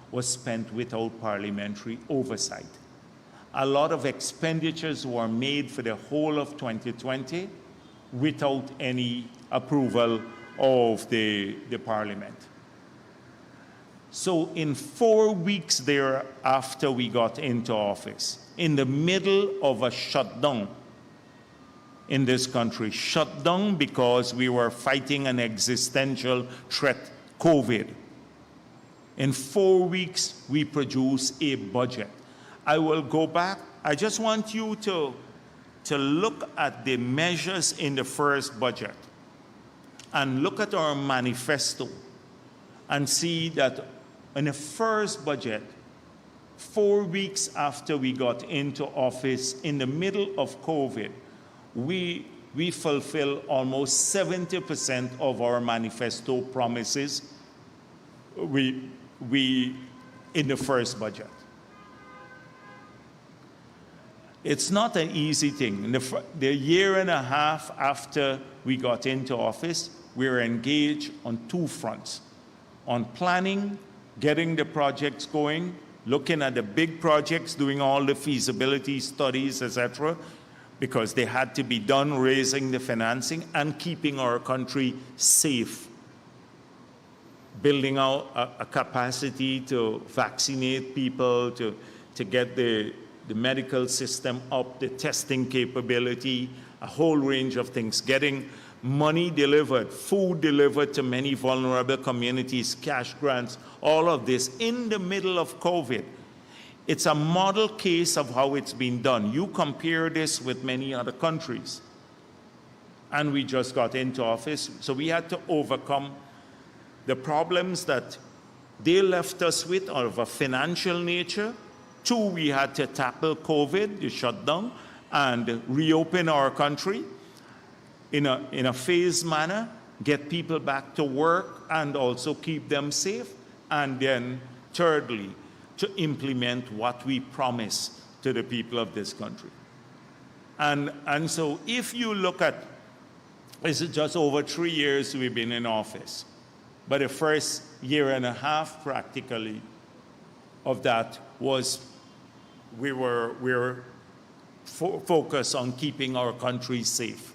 S1: was spent without parliamentary oversight. A lot of expenditures were made for the whole of 2020 without any approval of the parliament. So in 4 weeks thereafter we got into office, in the middle of a shutdown in this country, shut down because we were fighting an existential threat, COVID. In 4 weeks, we produced a budget. I will go back. I just want you to look at the measures in the first budget and look at our manifesto and see that in the first budget, 4 weeks after we got into office, in the middle of COVID, we fulfill almost 70% of our manifesto promises in the first budget. It's not an easy thing. The year and a half after we got into office, we were engaged on two fronts: on planning, getting the projects going, looking at the big projects, doing all the feasibility studies, etc., because they had to be done, raising the financing and keeping our country safe, building out a capacity to vaccinate people, to get the medical system up, the testing capability, a whole range of things, getting money delivered, food delivered to many vulnerable communities, cash grants, all of this in the middle of COVID. It's a model case of how it's been done. You compare this with many other countries. And we just got into office, so we had to overcome the problems that they left us with of a financial nature. Two, we had to tackle COVID, the shutdown, and reopen our country in a phased manner, get people back to work and also keep them safe. And then thirdly, to implement what we promised to the people of this country. And so if you look at, it's just over 3 years we've been in office, but the first year and a half practically of that was we were focused on keeping our country safe.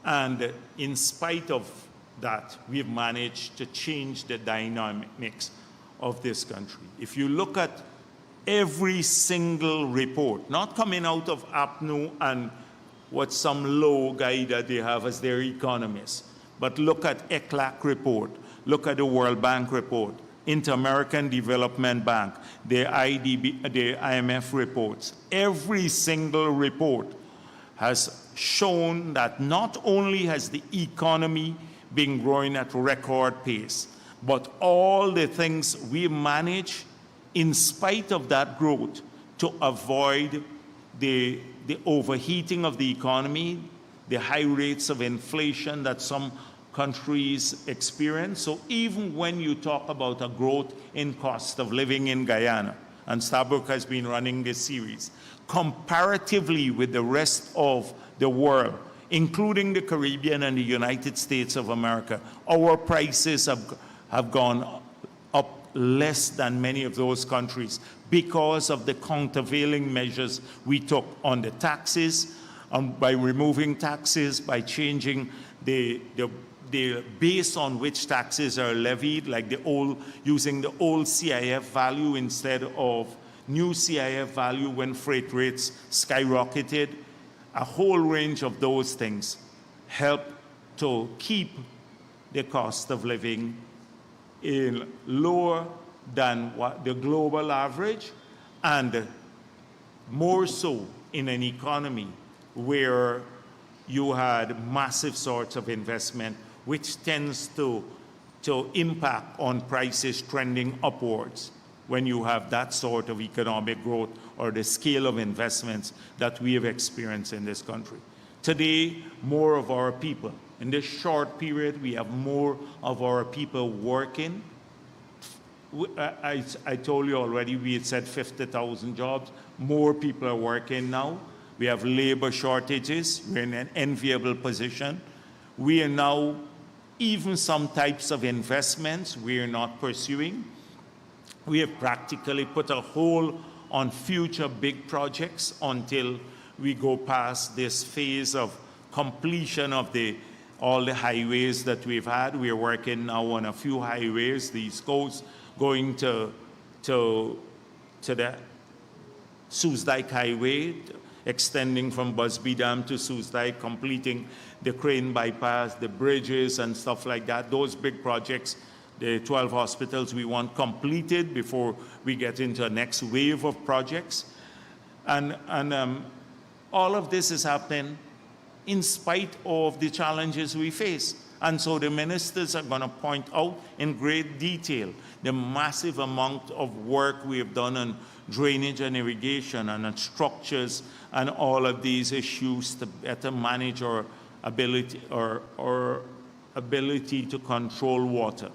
S1: And in spite of that, we've managed to change the dynamics of this country. If you look at every single report, not coming out of APNU and what some low guy that they have as their economists, but look at ECLAC report, look at the World Bank report, Inter-American Development Bank, the IMF reports. Every single report has shown that not only has the economy been growing at record pace, but all the things we manage in spite of that growth to avoid the overheating of the economy, the high rates of inflation that some countries experience. So even when you talk about a growth in cost of living in Guyana, and Stabrook has been running this series, comparatively with the rest of the world, including the Caribbean and the United States of America, our prices have gone up less than many of those countries because of the countervailing measures we took on the taxes, by removing taxes, by changing the base on which taxes are levied, like using the old CIF value instead of new CIF value when freight rates skyrocketed. A whole range of those things help to keep the cost of living in lower than what the global average, and more so in an economy where you had massive sorts of investment, which tends to impact on prices trending upwards when you have that sort of economic growth or the scale of investments that we have experienced in this country. Today, more of our people, in this short period, we have more of our people working. I told you already, we had said 50,000 jobs. More people are working now. We have labor shortages. We're in an enviable position. We are now, even some types of investments we are not pursuing. We have practically put a hold on future big projects until we go past this phase of completion of all the highways that we've had. We are working now on a few highways, the East Coast, going to the Soosdijk Highway, extending from Busby Dam to Soosdijk, completing the Crane Bypass, the bridges and stuff like that. Those big projects, the 12 hospitals we want completed before we get into the next wave of projects. And all of this is happening in spite of the challenges we face. And so the ministers are going to point out in great detail the massive amount of work we have done on drainage and irrigation and on structures and all of these issues to better manage our ability to control water.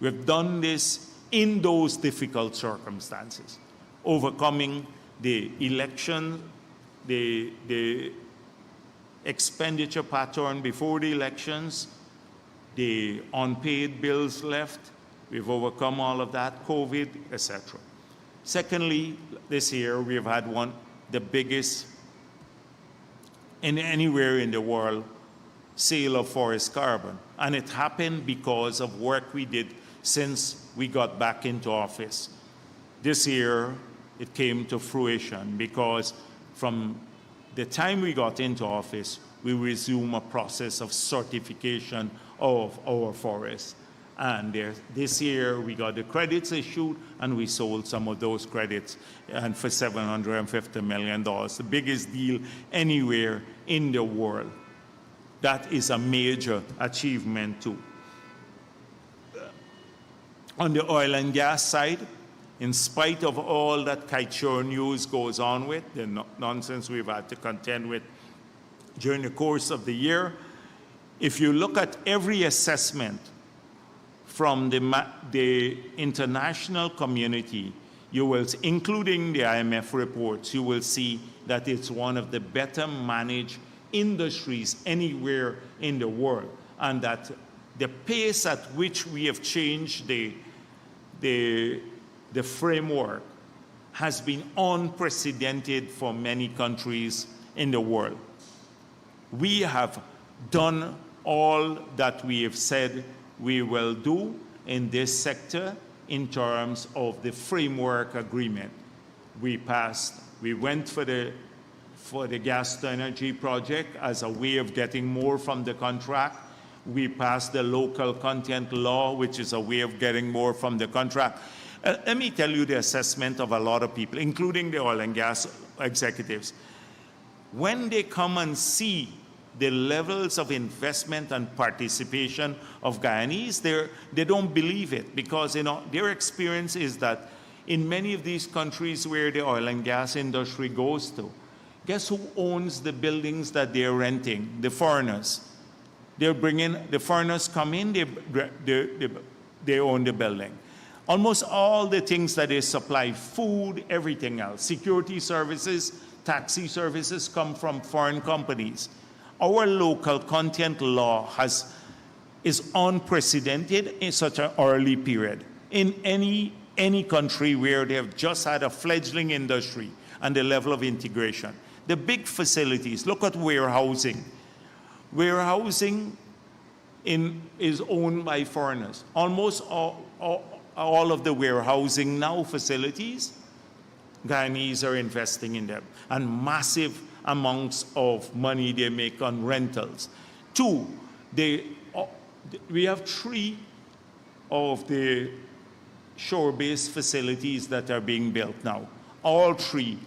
S1: We've done this in those difficult circumstances, overcoming the election, the expenditure pattern before the elections, the unpaid bills left. We've overcome all of that, COVID, etc. Secondly, this year we've had the biggest anywhere in the world sale of forest carbon. And it happened because of work we did since we got back into office. This year, it came to fruition because from the time we got into office, we resumed a process of certification of our forests. And this year, we got the credits issued, and we sold some of those credits and for $750 million, the biggest deal anywhere in the world. That is a major achievement, too. On the oil and gas side, in spite of all that Kaichur News goes on with, the nonsense we've had to contend with during the course of the year, if you look at every assessment from the international community, you will, including the IMF reports, you will see that it's one of the better managed industries anywhere in the world, and that the pace at which we have changed the framework has been unprecedented for many countries in the world. We have done all that we have said we will do in this sector in terms of the framework agreement. We went for the gas to energy project as a way of getting more from the contract. We passed the local content law, which is a way of getting more from the contract. Let me tell you the assessment of a lot of people, including the oil and gas executives. When they come and see the levels of investment and participation of Guyanese, they don't believe it, because their experience is that in many of these countries where the oil and gas industry goes to, guess who owns the buildings that they're renting? The foreigners. The foreigners come in, they own the building. Almost all the things that they supply, food, everything else, security services, taxi services, come from foreign companies. Our local content law is unprecedented in such an early period. In any country where they have just had a fledgling industry and the level of integration. The big facilities, look at warehousing. Warehousing is owned by foreigners. Almost all of the warehousing now facilities, Guyanese are investing in them, and massive amounts of money they make on rentals. Two, we have 3 of the shore-based facilities that are being built now, all 3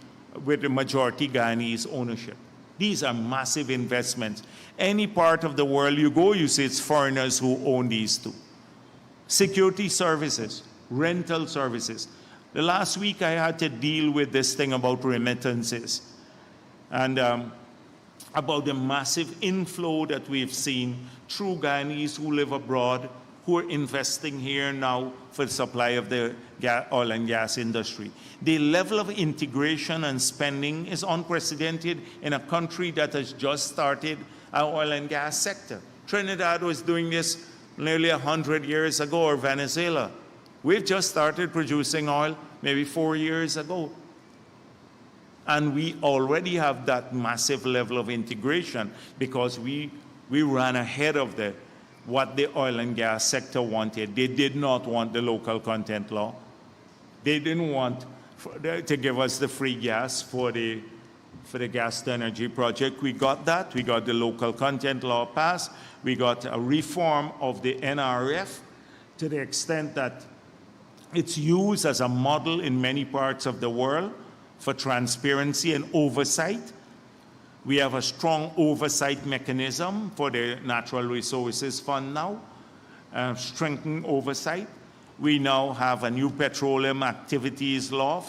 S1: with the majority Guyanese ownership. These are massive investments. Any part of the world you go, you see it's foreigners who own these 2. Security services, rental services. The last week I had to deal with this thing about remittances and about the massive inflow that we've seen through Guyanese who live abroad, who are investing here now for the supply of the oil and gas industry. The level of integration and spending is unprecedented in a country that has just started our oil and gas sector. Trinidad was doing this nearly 100 years ago, or Venezuela. We've just started producing oil maybe 4 years ago. And we already have that massive level of integration because we ran ahead of what the oil and gas sector wanted. They did not want the local content law. They didn't want to give us the free gas for the gas to energy project. We got that. We got the local content law passed. We got a reform of the NRF to the extent that it's used as a model in many parts of the world for transparency and oversight. We have a strong oversight mechanism for the Natural Resources Fund now, strengthened oversight. We now have a new petroleum activities law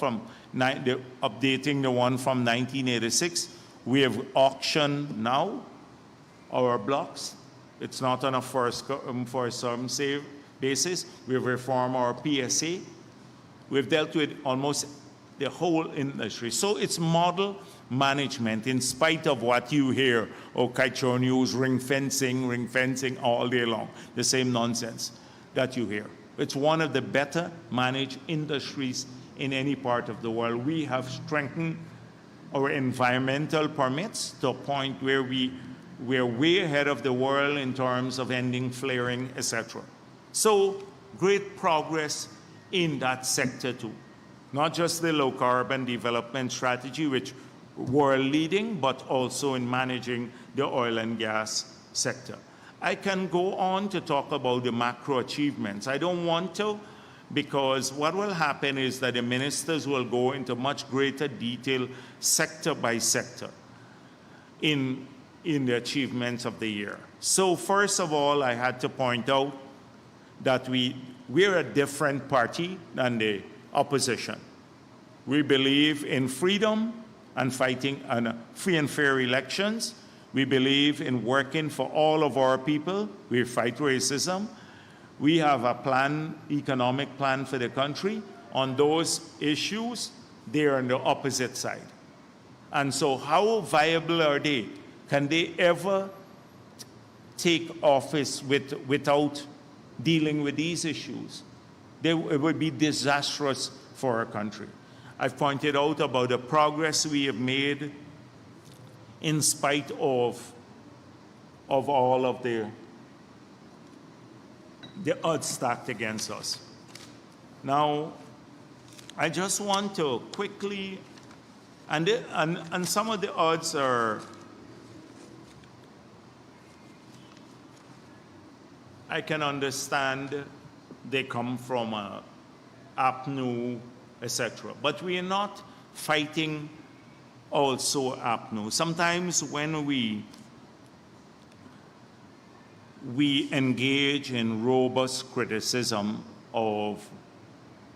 S1: updating the one from 1986. We have auctioned now our blocks. It's not on a first some save basis. We've reformed our PSA. We've dealt with almost the whole industry. So it's model management in spite of what you hear, Kaichur News, ring fencing all day long, the same nonsense that you hear. It's one of the better managed industries in any part of the world. We have strengthened our environmental permits to a point where we're way ahead of the world in terms of ending flaring, etc. So great progress in that sector too. Not just the low carbon development strategy, which we're leading, but also in managing the oil and gas sector. I can go on to talk about the macro achievements. I don't want to, because what will happen is that the ministers will go into much greater detail sector by sector in the achievements of the year. So first of all, I had to point out that we're a different party than the opposition. We believe in freedom and fighting and free and fair elections. We believe in working for all of our people. We fight racism. We have a plan, economic plan for the country. On those issues, they're on the opposite side. And so how viable are they? Can they ever take office without dealing with these issues? It would be disastrous for our country. I've pointed out about the progress we have made in spite of all of the odds stacked against us. Now, I just want to quickly, and some of the odds are, I can understand they come from APNU, etc. But we are not fighting also APNU. Sometimes when we engage in robust criticism of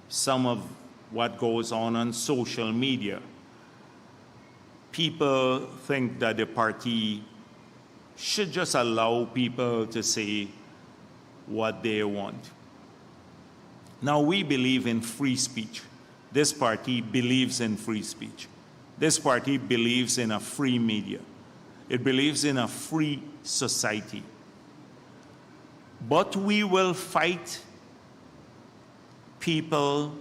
S1: some of what goes on social media, people think that the party should just allow people to say what they want. Now, we believe in free speech. This party believes in free speech. This party believes in a free media. It believes in a free society. But we will fight people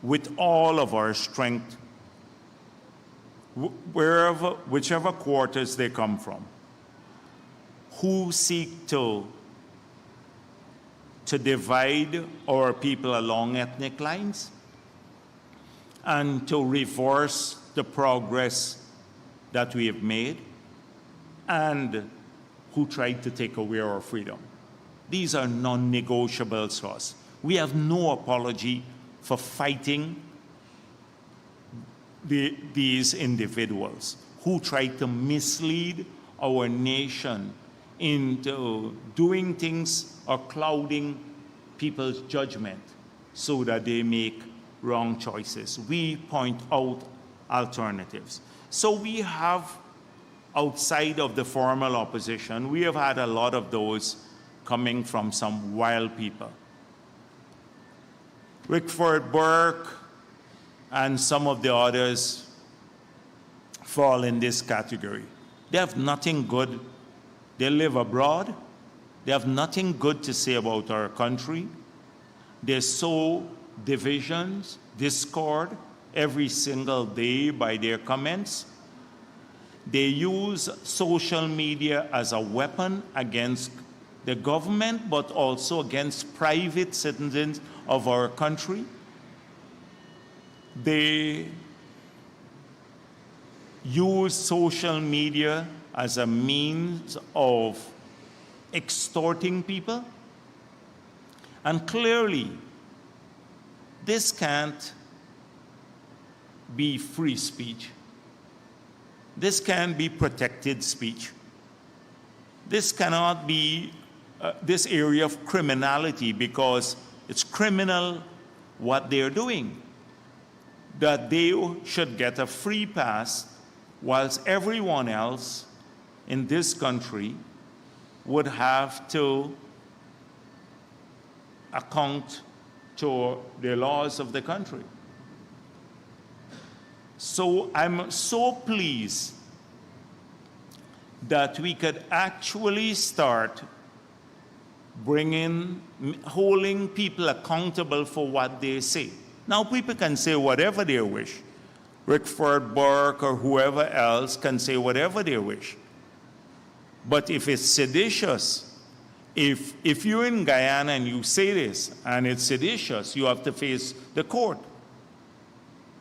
S1: with all of our strength, whichever quarters they come from, who seek to divide our people along ethnic lines and to reverse the progress that we have made, and who tried to take away our freedom. These are non-negotiables for us. We have no apology for fighting these individuals who try to mislead our nation into doing things or clouding people's judgment so that they make wrong choices. We point out alternatives. So we have, outside of the formal opposition, we have had a lot of those coming from some wild people. Rickford Burke and some of the others fall in this category. They have nothing good. They live abroad. They have nothing good to say about our country. They sow divisions, discord every single day by their comments. They use social media as a weapon against the government, but also against private citizens of our country. They use social media as a means of extorting people. And clearly, this can't be free speech. This can be protected speech. This cannot be this area of criminality, because it's criminal what they're doing. That they should get a free pass whilst everyone else in this country would have to account to the laws of the country. So I'm so pleased that we could actually start holding people accountable for what they say. Now, people can say whatever they wish. Rickford Burke or whoever else can say whatever they wish. But if it's seditious, if you're in Guyana and you say this and it's seditious, you have to face the court.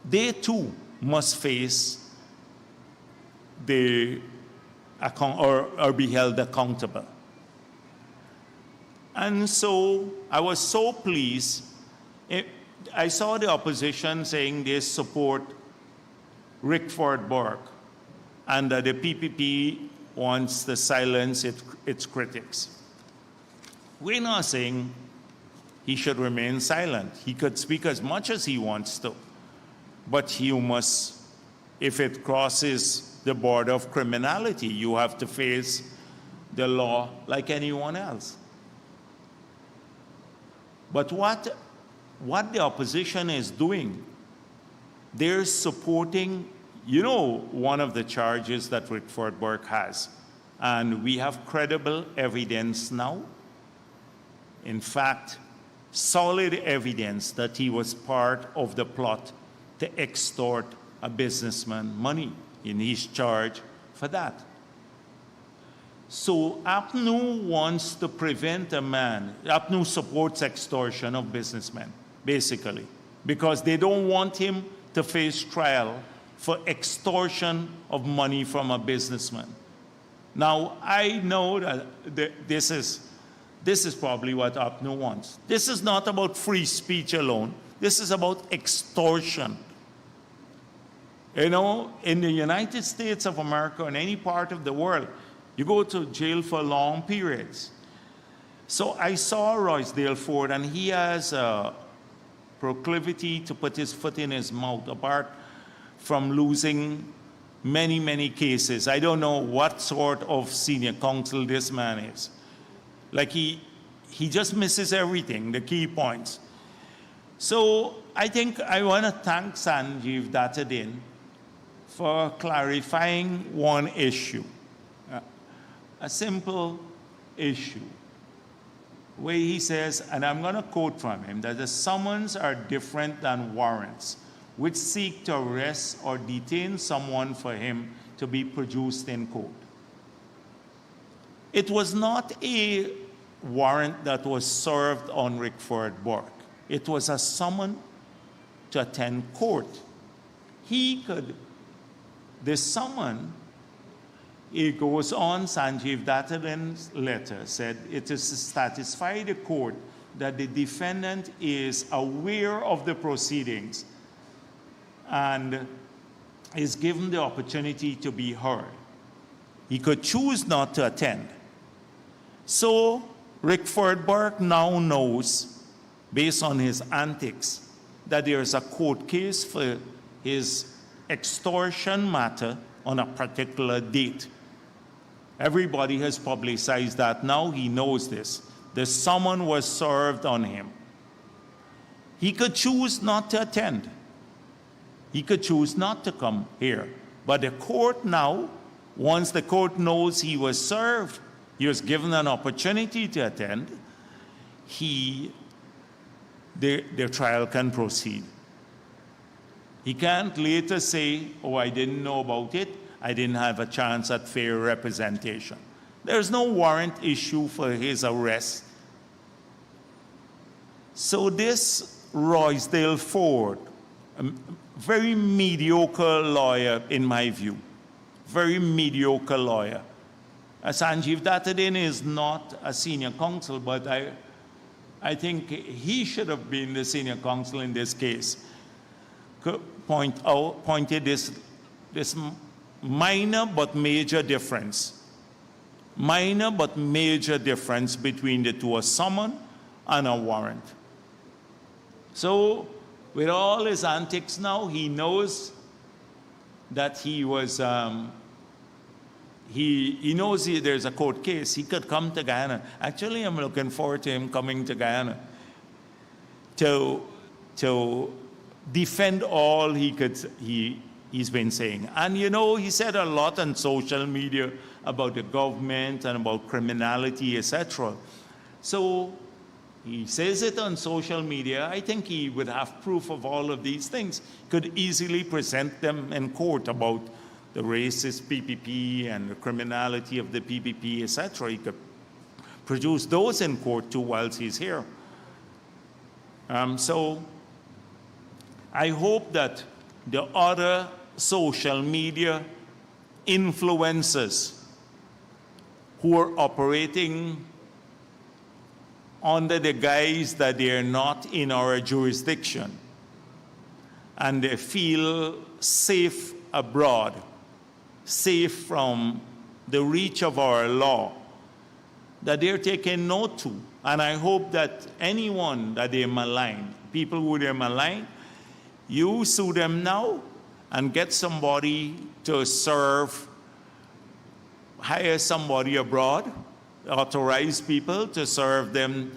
S1: They too must face the account or be held accountable. And so I was so pleased. I saw the opposition saying they support Rickford Burke and that the PPP wants to silence its critics. We're not saying he should remain silent. He could speak as much as he wants to, but you must, if it crosses the border of criminality, you have to face the law like anyone else. But what the opposition is doing, they're supporting, you know, one of the charges that Rickford Burke has, and we have credible evidence now. In fact, solid evidence that he was part of the plot to extort a businessman money, and he's charged for that. So APNU wants to prevent a man, APNU supports extortion of businessmen, basically, because they don't want him to face trial for extortion of money from a businessman. Now, I know that this is probably what APNU wants. This is not about free speech alone. This is about extortion. You know, in the United States of America, in any part of the world, you go to jail for long periods. So I saw Roysdale Ford, and he has a proclivity to put his foot in his mouth, apart from losing many, many cases. I don't know what sort of senior counsel this man is. Like he just misses everything, the key points. So I think I want to thank Sanjeev Dattadin for clarifying one issue. A simple issue, where he says, and I'm going to quote from him, that the summons are different than warrants, which seek to arrest or detain someone for him to be produced in court. It was not a warrant that was served on Rickford Burke. It was a summon to attend court. The summon, it goes on, Sanjeev Dattadin's letter said, it is to satisfy the court that the defendant is aware of the proceedings and is given the opportunity to be heard. He could choose not to attend. So Rickford Burke now knows, based on his antics, that there is a court case for his extortion matter on a particular date. Everybody has publicized that now. He knows this. The summons was served on him. He could choose not to attend. He could choose not to come here. But the court now, once the court knows he was served, he was given an opportunity to attend, the trial can proceed. He can't later say, oh, I didn't know about it, I didn't have a chance at fair representation. There's no warrant issue for his arrest. So this Roysdale Ford, a very mediocre lawyer in my view, very mediocre lawyer. Sanjeev Dattadin is not a senior counsel, but I think he should have been the senior counsel in this case. Pointed this minor but major difference. Minor but major difference between the two, a summon and a warrant. So with all his antics now, he knows that he was, he knows there's a court case. He could come to Guyana. Actually, I'm looking forward to him coming to Guyana to defend all he's been saying. And you know, he said a lot on social media about the government and about criminality, etc. So he says it on social media. I think he would have proof of all of these things, could easily present them in court about the racist PPP and the criminality of the PPP, etc. He could produce those in court too whilst he's here. So I hope that the other social media influencers who are operating under the guise that they are not in our jurisdiction and they feel safe abroad, safe from the reach of our law, that they're taking note to And I hope that anyone that they malign, people who they malign, you sue them now and get somebody to serve, hire somebody abroad, authorize people to serve them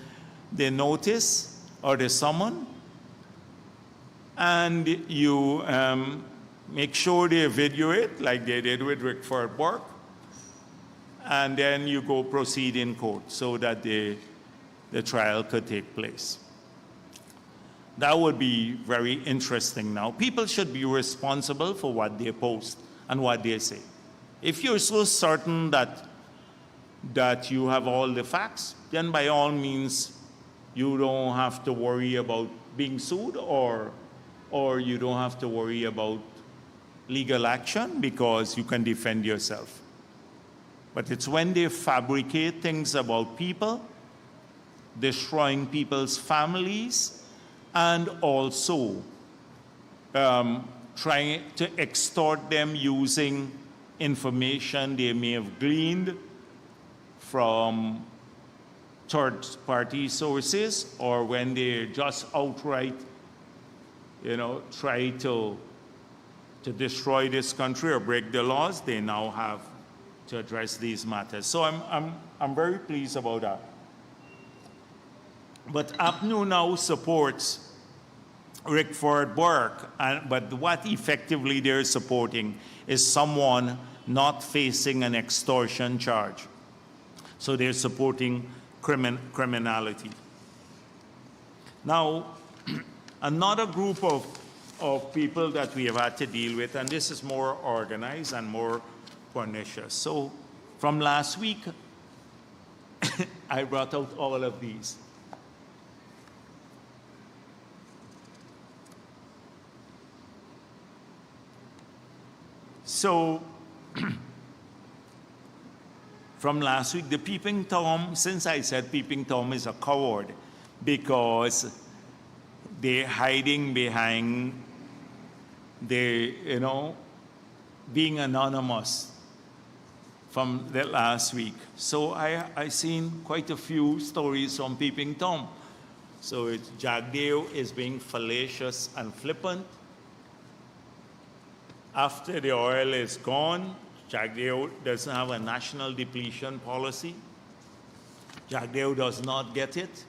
S1: the notice or the summon, and you make sure they video it like they did with Rickford Burke, and then you go proceed in court so that the trial could take place. That would be very interesting now. People should be responsible for what they post and what they say. If you're so certain that you have all the facts, then by all means, you don't have to worry about being sued, or you don't have to worry about legal action because you can defend yourself. But it's when they fabricate things about people, destroying people's families, and also trying to extort them using information they may have gleaned from third-party sources, or when they just outright, try to destroy this country or break the laws, they now have to address these matters. So I'm very pleased about that. But APNU now supports Rickford Burke, but what effectively they're supporting is someone not facing an extortion charge. So they're supporting criminality. Now, another group of people that we have had to deal with, and this is more organized and more pernicious. So from last week, I brought out all of these. So, from last week, the Peeping Tom, since I said Peeping Tom is a coward because they're hiding behind being anonymous from the last week. So I seen quite a few stories from Peeping Tom. So Jagdeo is being fallacious and flippant. After the oil is gone, Jagdeo doesn't have a national depletion policy. Jagdeo does not get it.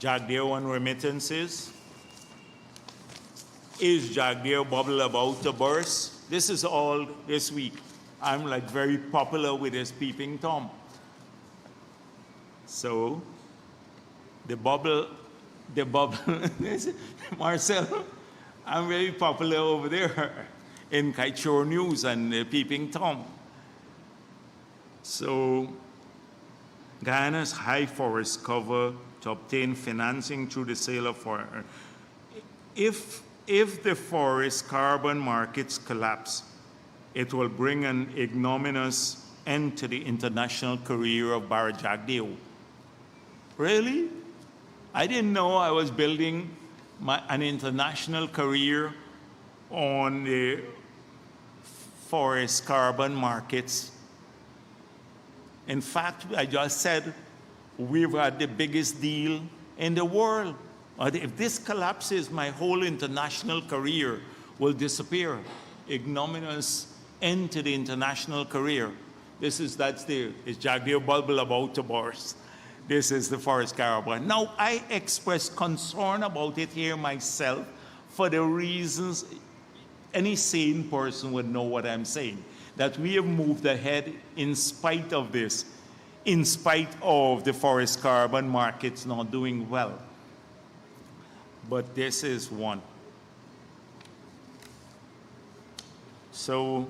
S1: Jagdeo on remittances. Is Jagdeo bubble about to burst? This is all this week. I'm like very popular with this Peeping Tom. So the bubble, Marcel, I'm very popular over there in Kaichor News and Peeping Tom. So Guyana's high forest cover to obtain financing through the sale of forest. If the forest carbon markets collapse, it will bring an ignominious end to the international career of Bharrat Jagdeo. Really? I didn't know I was building an international career on the forest carbon markets. In fact, I just said we've had the biggest deal in the world. If this collapses, my whole international career will disappear. Ignominious end to the international career. Is Jagdeo bubble about to burst. This is the forest carbon. Now, I express concern about it here myself for the reasons any sane person would know what I'm saying. That we have moved ahead in spite of this, in spite of the forest carbon markets not doing well. But this is one. So,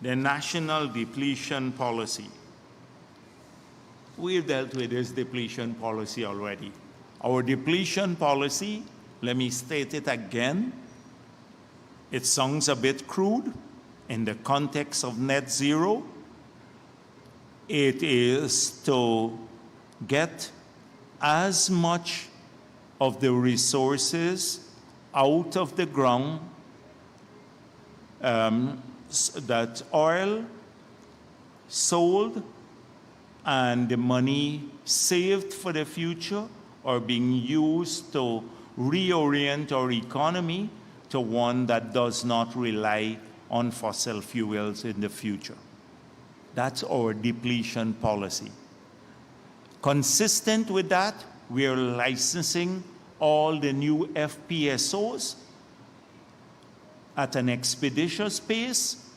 S1: the national depletion policy. We've dealt with this depletion policy already. Our depletion policy, let me state it again, it sounds a bit crude in the context of net zero. It is to get as much of the resources out of the ground that oil sold and the money saved for the future or being used to reorient our economy to one that does not rely on fossil fuels in the future. That's our depletion policy. Consistent with that, we are licensing all the new FPSOs at an expeditious pace,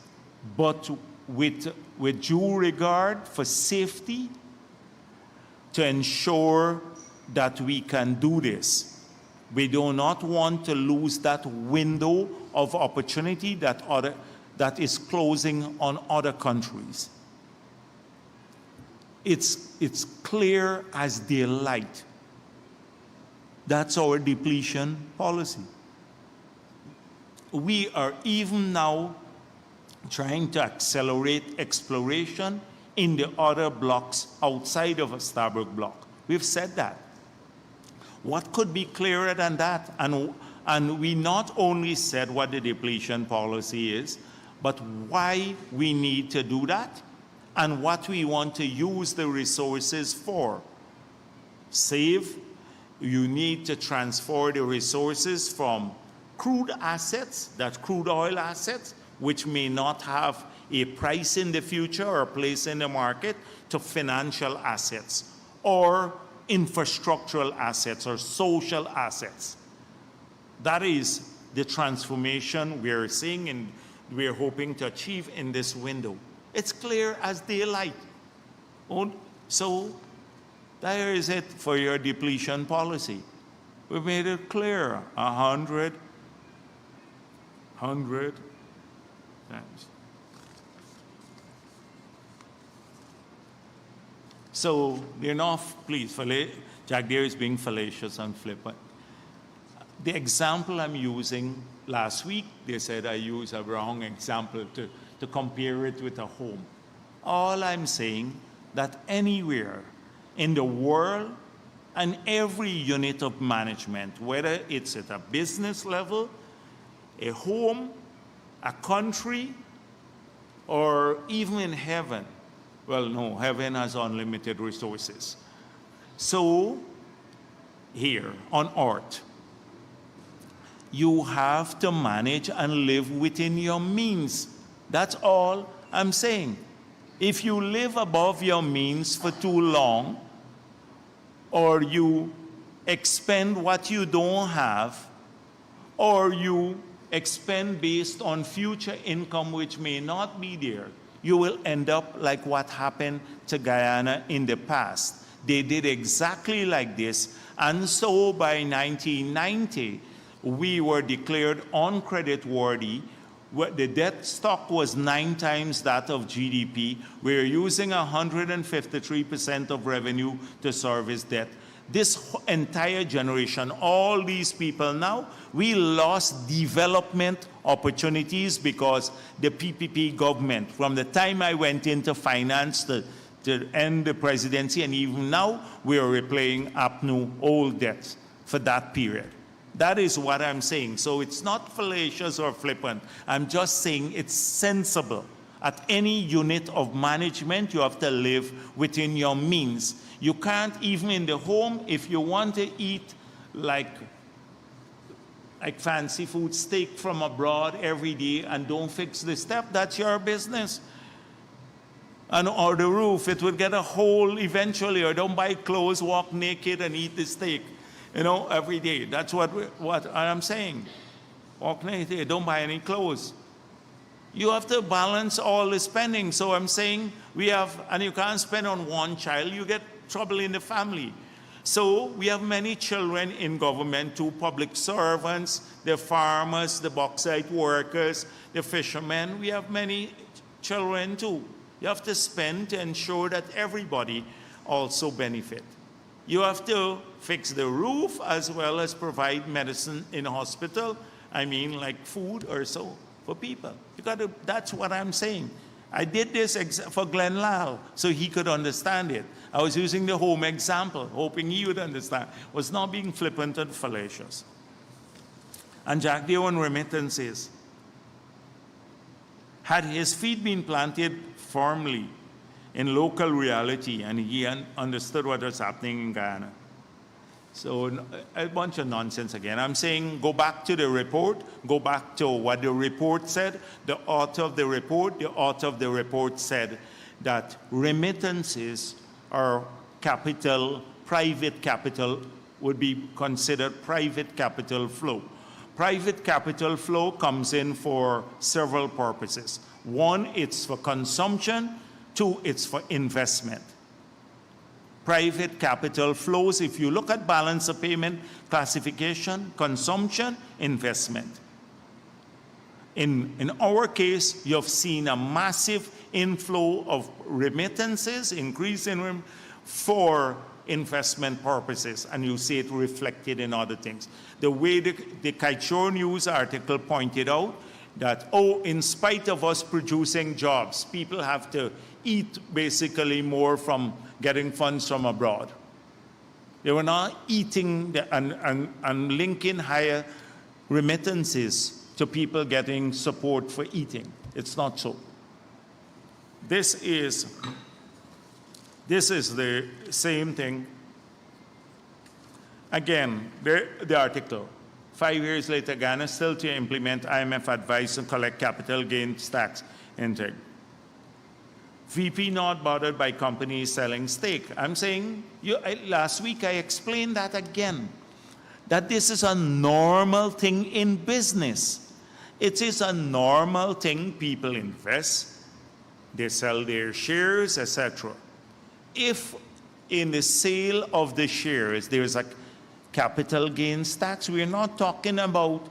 S1: but with due regard for safety to ensure that we can do this. We do not want to lose that window of opportunity that is closing on other countries. It's clear as daylight. That's our depletion policy. We are even now trying to accelerate exploration in the other blocks outside of a Stabroek block. We've said that. What could be clearer than that? And we not only said what the depletion policy is, but why we need to do that and what we want to use the resources for. Save, you need to transfer the resources from crude assets, that's crude oil assets, which may not have a price in the future or a place in the market, to financial assets or infrastructural assets or social assets. That is the transformation we're seeing and we're hoping to achieve in this window. It's clear as daylight. So there is it for your depletion policy. We made it clear, 100 times. So enough, please, Jagdeo is being fallacious and flippant. The example I'm using last week, they said I use a wrong example to compare it with a home. All I'm saying that anywhere in the world and every unit of management, whether it's at a business level, a home, a country, or even in heaven. Well, no, heaven has unlimited resources. So here on earth, you have to manage and live within your means. That's all I'm saying. If you live above your means for too long, or you expend what you don't have, or you expend based on future income which may not be there, you will end up like what happened to Guyana in the past. They did exactly like this, and so by 1990, we were declared uncreditworthy. The debt stock was 9 times that of GDP. We're using 153% of revenue to service debt. This entire generation, all these people now, we lost development opportunities because the PPP government, from the time I went into finance to end the presidency, and even now, we are repaying APNU old debts for that period. That is what I'm saying. So it's not fallacious or flippant. I'm just saying it's sensible. At any unit of management, you have to live within your means. You can't, even in the home, if you want to eat like fancy food, steak from abroad every day and don't fix the step, that's your business. Or the roof, it will get a hole eventually. Or don't buy clothes, walk naked and eat the steak, every day. That's what I'm saying. Walk naked, don't buy any clothes. You have to balance all the spending. So I'm saying and you can't spend on one child, you get trouble in the family. So we have many children in government too, public servants, the farmers, the bauxite workers, the fishermen. We have many children too. You have to spend to ensure that everybody also benefit. You have to fix the roof as well as provide medicine in hospital. I mean, like food or so for people. That's what I'm saying. I did this for Glenn Lal so he could understand it. I was using the home example, hoping he would understand. I was not being flippant and fallacious. And Jagdeo on remittances. Had his feet been planted firmly in local reality, and he understood what was happening in Guyana. So a bunch of nonsense again. I'm saying go back to the report, go back to what the report said. The author of the report said that remittances are capital, private capital, would be considered private capital flow. Private capital flow comes in for several purposes. One, it's for consumption. Two, it's for investment. Private capital flows, if you look at balance of payment classification, consumption, investment. In our case, you've seen a massive inflow of remittances, increase in for investment purposes, and you see it reflected in other things. The way the Kaichor News article pointed out that, oh, in spite of us producing jobs, people have to eat basically more from getting funds from abroad. They were not eating and linking higher remittances to people getting support for eating. It's not so. This is the same thing. Again, the article. 5 years later, Ghana still to implement IMF advice to collect capital gains tax intake. VP not bothered by companies selling stake. I'm saying, last week I explained that again, that this is a normal thing in business. It is a normal thing. People invest, they sell their shares, etc. If in the sale of the shares there is a capital gains tax, we're not talking about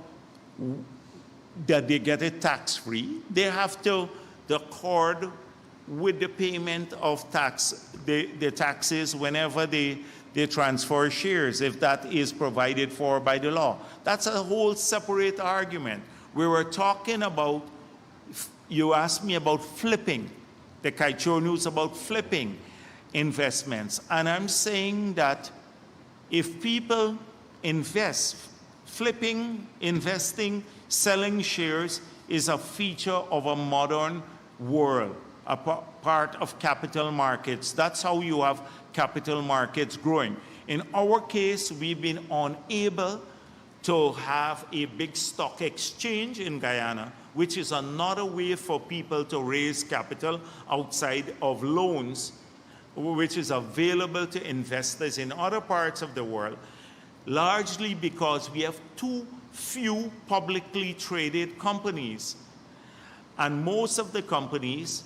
S1: that they get it tax-free. They have to accord with the payment of tax, the taxes whenever they transfer shares, if that is provided for by the law. That's a whole separate argument. We were talking about, you asked me about flipping, the Kaichor News about flipping investments. And I'm saying that if people invest, flipping, investing, selling shares is a feature of a modern world, a part of capital markets. That's how you have capital markets growing. In our case, we've been unable to have a big stock exchange in Guyana, which is another way for people to raise capital outside of loans, which is available to investors in other parts of the world, largely because we have too few publicly traded companies. And most of the companies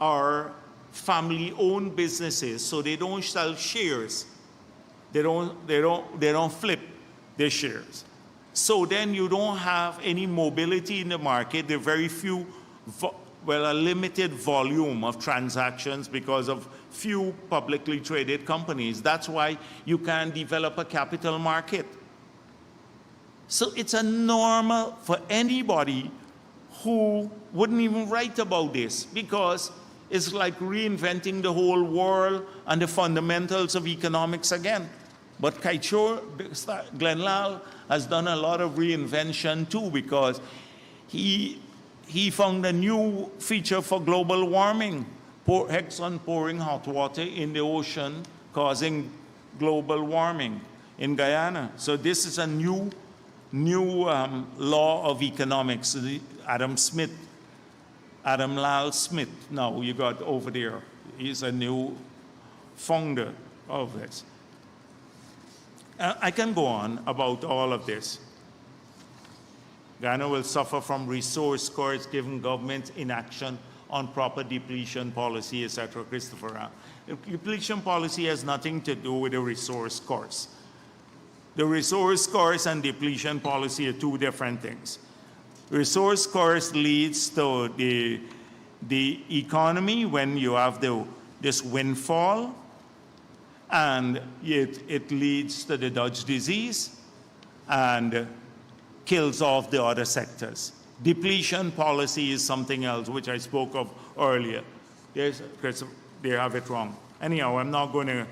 S1: are family-owned businesses, so they don't sell shares. They don't flip their shares. So then you don't have any mobility in the market. There are very few, a limited volume of transactions because of few publicly traded companies. That's why you can't develop a capital market. So it's a normal for anybody who wouldn't even write about this, because it's like reinventing the whole world and the fundamentals of economics again. But Kaichor, Glenlal has done a lot of reinvention too, because he found a new feature for global warming. Hexon pouring hot water in the ocean causing global warming in Guyana. So this is a new law of economics. Adam Lal Smith, now you got over there. He's a new founder of this. I can go on about all of this. Ghana will suffer from resource curse given government inaction on proper depletion policy, etc. Christopher. Depletion policy has nothing to do with the resource curse. The resource curse and depletion policy are two different things. Resource curse leads to the economy when you have this windfall, and it leads to the Dutch disease and kills off the other sectors. Depletion policy is something else, which I spoke of earlier. They have it wrong. Anyhow, I'm not going to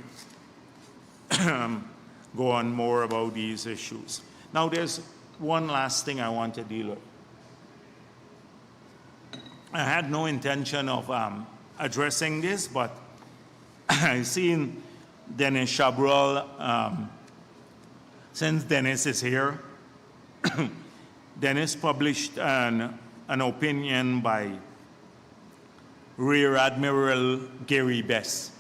S1: go on more about these issues. Now, there's one last thing I want to deal with. I had no intention of addressing this, but I've seen Dennis Chabrol, since Dennis is here, Dennis published an opinion by Rear Admiral Gary Bess.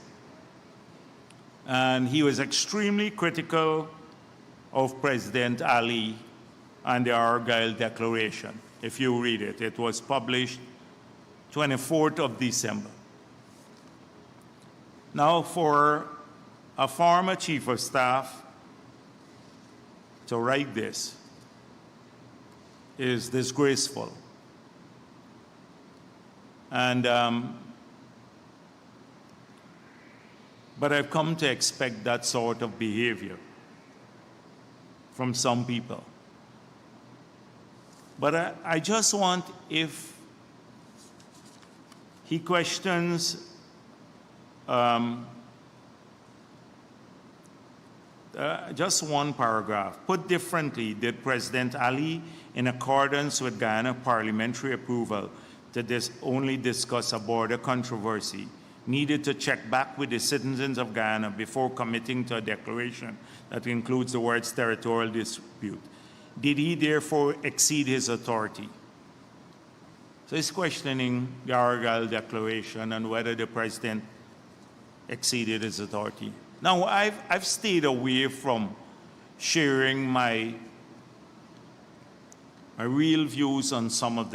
S1: And he was extremely critical of President Ali and the Argyle Declaration. If you read it, it was published 24th of December. Now, for a former chief of staff to write this is disgraceful. And, but I've come to expect that sort of behavior from some people. But I just want, if he questions just one paragraph. Put differently, did President Ali, in accordance with Guyana parliamentary approval, to only discuss a border controversy, needed to check back with the citizens of Guyana before committing to a declaration that includes the words territorial dispute? Did he therefore exceed his authority? So he's questioning the Argyle Declaration and whether the president exceeded his authority. Now, I've stayed away from sharing my real views on some of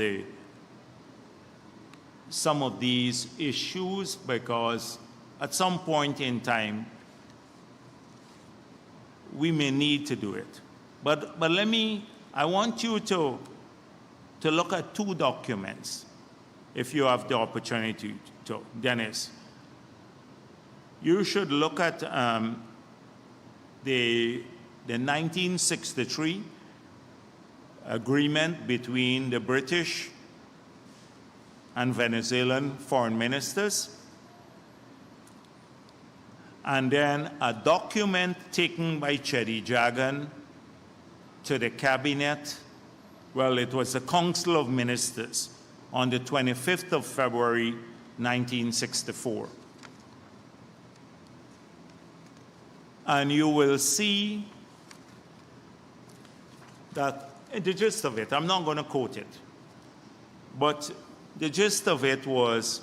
S1: these issues, because at some point in time we may need to do it. But I want you to look at two documents, if you have the opportunity to. Dennis, you should look at the 1963 agreement between the British and Venezuelan foreign ministers, and then a document taken by Chedi Jagan to the cabinet, well, it was the Council of Ministers, on the 25th of February, 1964. And you will see that the gist of it, I'm not going to quote it, but the gist of it was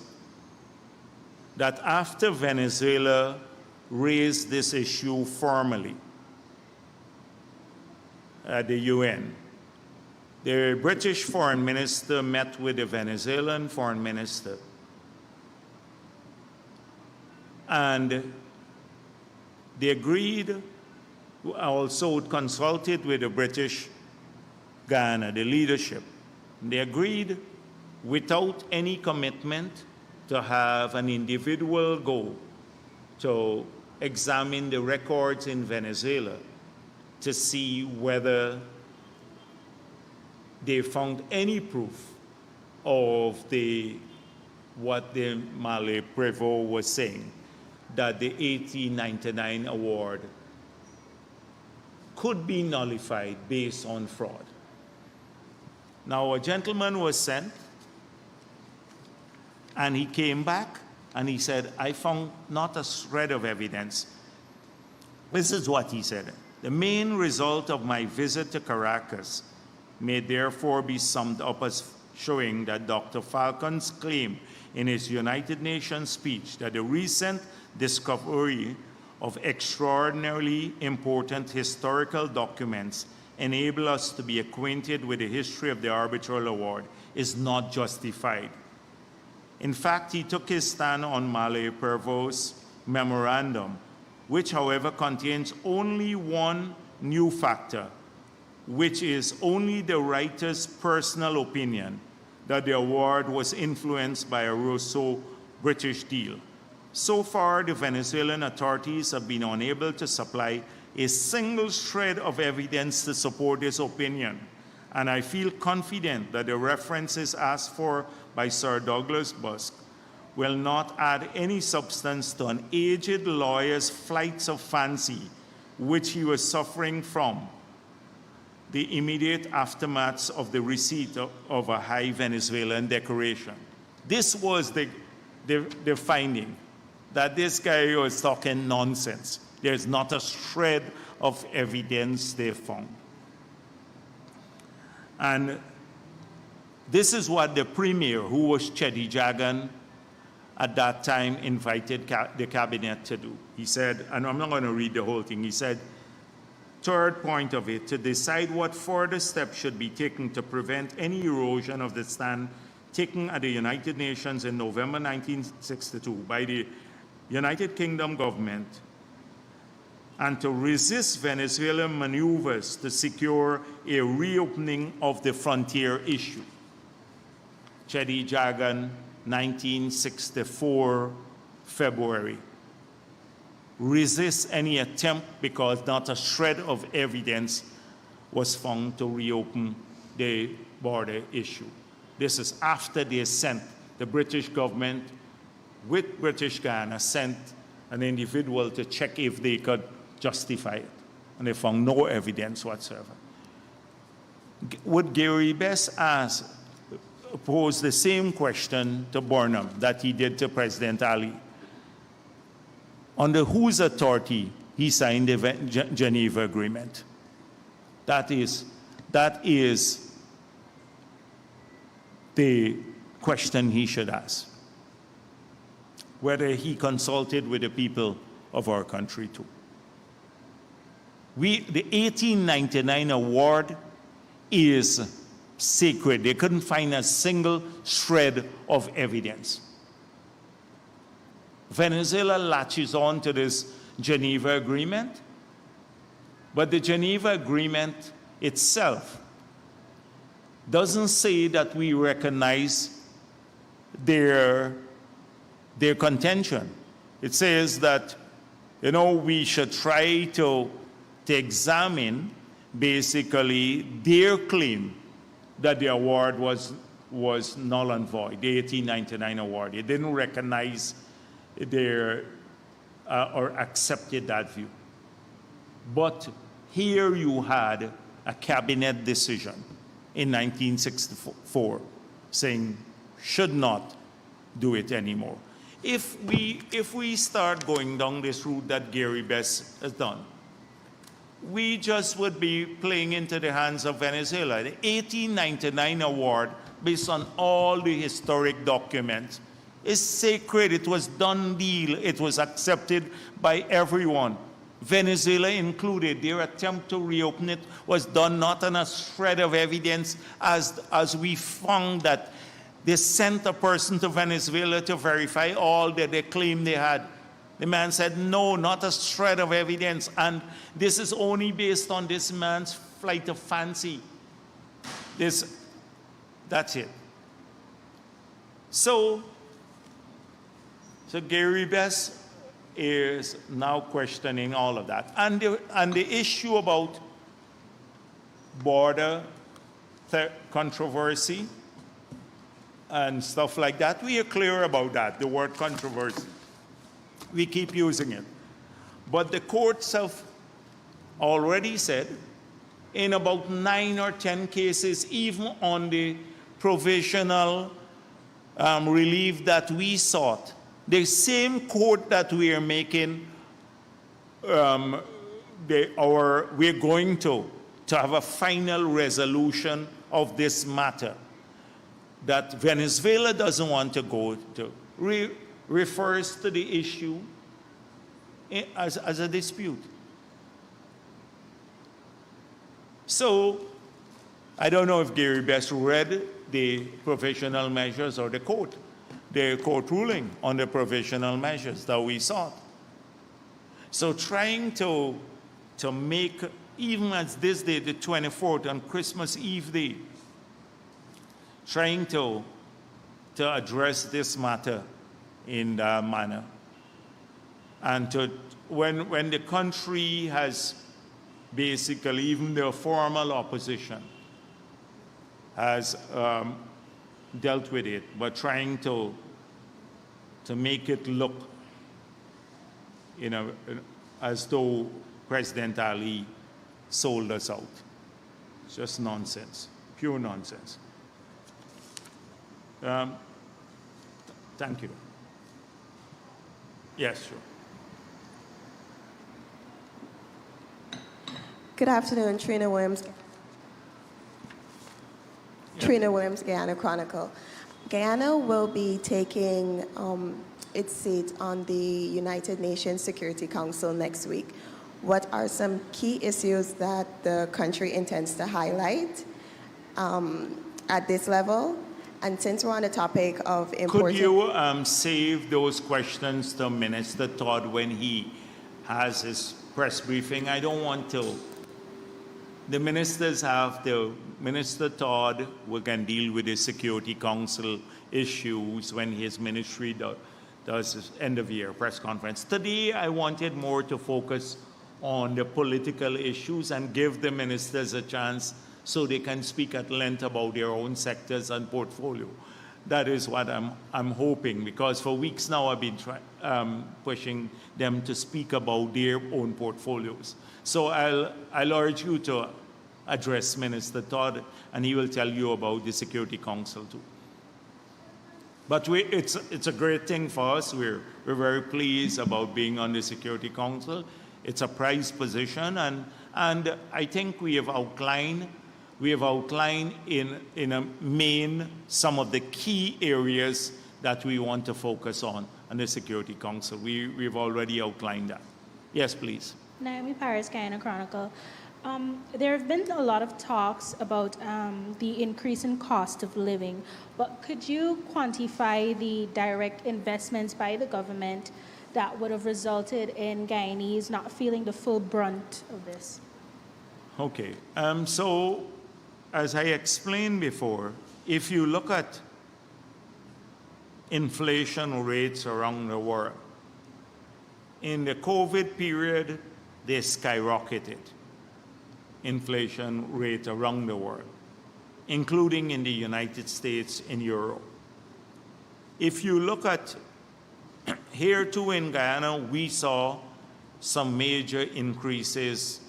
S1: that after Venezuela raised this issue formally at the UN, the British foreign minister met with the Venezuelan foreign minister, and they agreed, also consulted with the British Guyana, the leadership. They agreed, without any commitment, to have an individual go to examine the records in Venezuela to see whether they found any proof of what the Malay Prevost was saying, that the 1899 award could be nullified based on fraud. Now, a gentleman was sent, and he came back, and he said, I found not a shred of evidence. This is what he said. The main result of my visit to Caracas may therefore be summed up as showing that Dr. Falcon's claim in his United Nations speech that the recent discovery of extraordinarily important historical documents enable us to be acquainted with the history of the arbitral award is not justified. In fact, he took his stand on Malay Prevost's memorandum, which, however, contains only one new factor, which is only the writer's personal opinion that the award was influenced by a Russo-British deal. So far, the Venezuelan authorities have been unable to supply a single shred of evidence to support this opinion, and I feel confident that the references asked for by Sir Douglas Busk will not add any substance to an aged lawyer's flights of fancy, which he was suffering from the immediate aftermaths of the receipt of a high Venezuelan decoration. This was the finding. that this guy was talking nonsense. There's not a shred of evidence they found. And this is what the premier, who was Chedi Jagan, at that time invited the cabinet to do. He said, and I'm not going to read the whole thing, he said, third point of it, to decide what further steps should be taken to prevent any erosion of the stand taken at the United Nations in November 1962 by the United Kingdom government, and to resist Venezuelan maneuvers to secure a reopening of the frontier issue. Chedi Jagan, 1964, February. Resist any attempt because not a shred of evidence was found to reopen the border issue. This is after they sent, the British government with British Guyana sent an individual to check if they could justify it. And they found no evidence whatsoever. Would Gary Best pose the same question to Burnham that he did to President Ali? Under whose authority he signed the Geneva Agreement? That is the question he should ask. Whether he consulted with the people of our country too. The 1899 award is sacred. They couldn't find a single shred of evidence. Venezuela latches on to this Geneva Agreement, but the Geneva Agreement itself doesn't say that we recognize their contention. It says that, we should try to examine basically their claim that the award was null and void, the 1899 award. It didn't recognize their or accepted that view. But here you had a cabinet decision in 1964 saying should not do it anymore. If we start going down this route that Gary Best has done, we just would be playing into the hands of Venezuela. The 1899 award, based on all the historic documents, is sacred. It was done deal. It was accepted by everyone, Venezuela included. Their attempt to reopen it was done not on a shred of evidence, as we found that they sent a person to Venezuela to verify all that they claimed they had. The man said, no, not a shred of evidence. And this is only based on this man's flight of fancy. That's it. So Gary Best is now questioning all of that. And the issue about border controversy and stuff like that, we are clear about that, the word controversy. We keep using it. But the courts have already said in about 9 or 10 cases, even on the provisional relief that we sought, the same court that we are making, we're going to have a final resolution of this matter that Venezuela doesn't want to go to, refers to the issue as a dispute. So I don't know if Gary Best read the provisional measures or the court ruling on the provisional measures that we sought. So trying to make, even as this day, the 24th, on Christmas Eve day, trying to address this matter in that manner. And when the country has basically, even the formal opposition has dealt with it, but trying to make it look, as though President Ali sold us out. It's just nonsense, pure nonsense. Thank you. Yes, sure.
S2: Good afternoon, Trina Williams. Trina Williams, Guyana Chronicle. Guyana will be taking its seat on the United Nations Security Council next week. What are some key issues that the country intends to highlight at this level? And since we're on the topic of
S1: Could you save those questions to Minister Todd when he has his press briefing? I don't want to. The ministers have the Minister Todd who can deal with the Security Council issues when his ministry does his end of year press conference. Today, I wanted more to focus on the political issues and give the ministers a chance so they can speak at length about their own sectors and portfolio. That is what I'm hoping, because for weeks now I've been pushing them to speak about their own portfolios. So I'll urge you to address Minister Todd, and he will tell you about the Security Council too. But it's a great thing for us. We're very pleased about being on the Security Council. It's a prized position, and I think we have outlined in a main some of the key areas that we want to focus on the Security Council. We've already outlined that. Yes, please.
S3: Naomi Paris, Guyana Chronicle. There have been a lot of talks about the increase in cost of living, but could you quantify the direct investments by the government that would have resulted in Guyanese not feeling the full brunt of this?
S1: Okay. So, as I explained before, if you look at inflation rates around the world, in the COVID period, they skyrocketed. Inflation rate around the world, including in the United States and Europe. If you look at here too in Guyana, we saw some major increases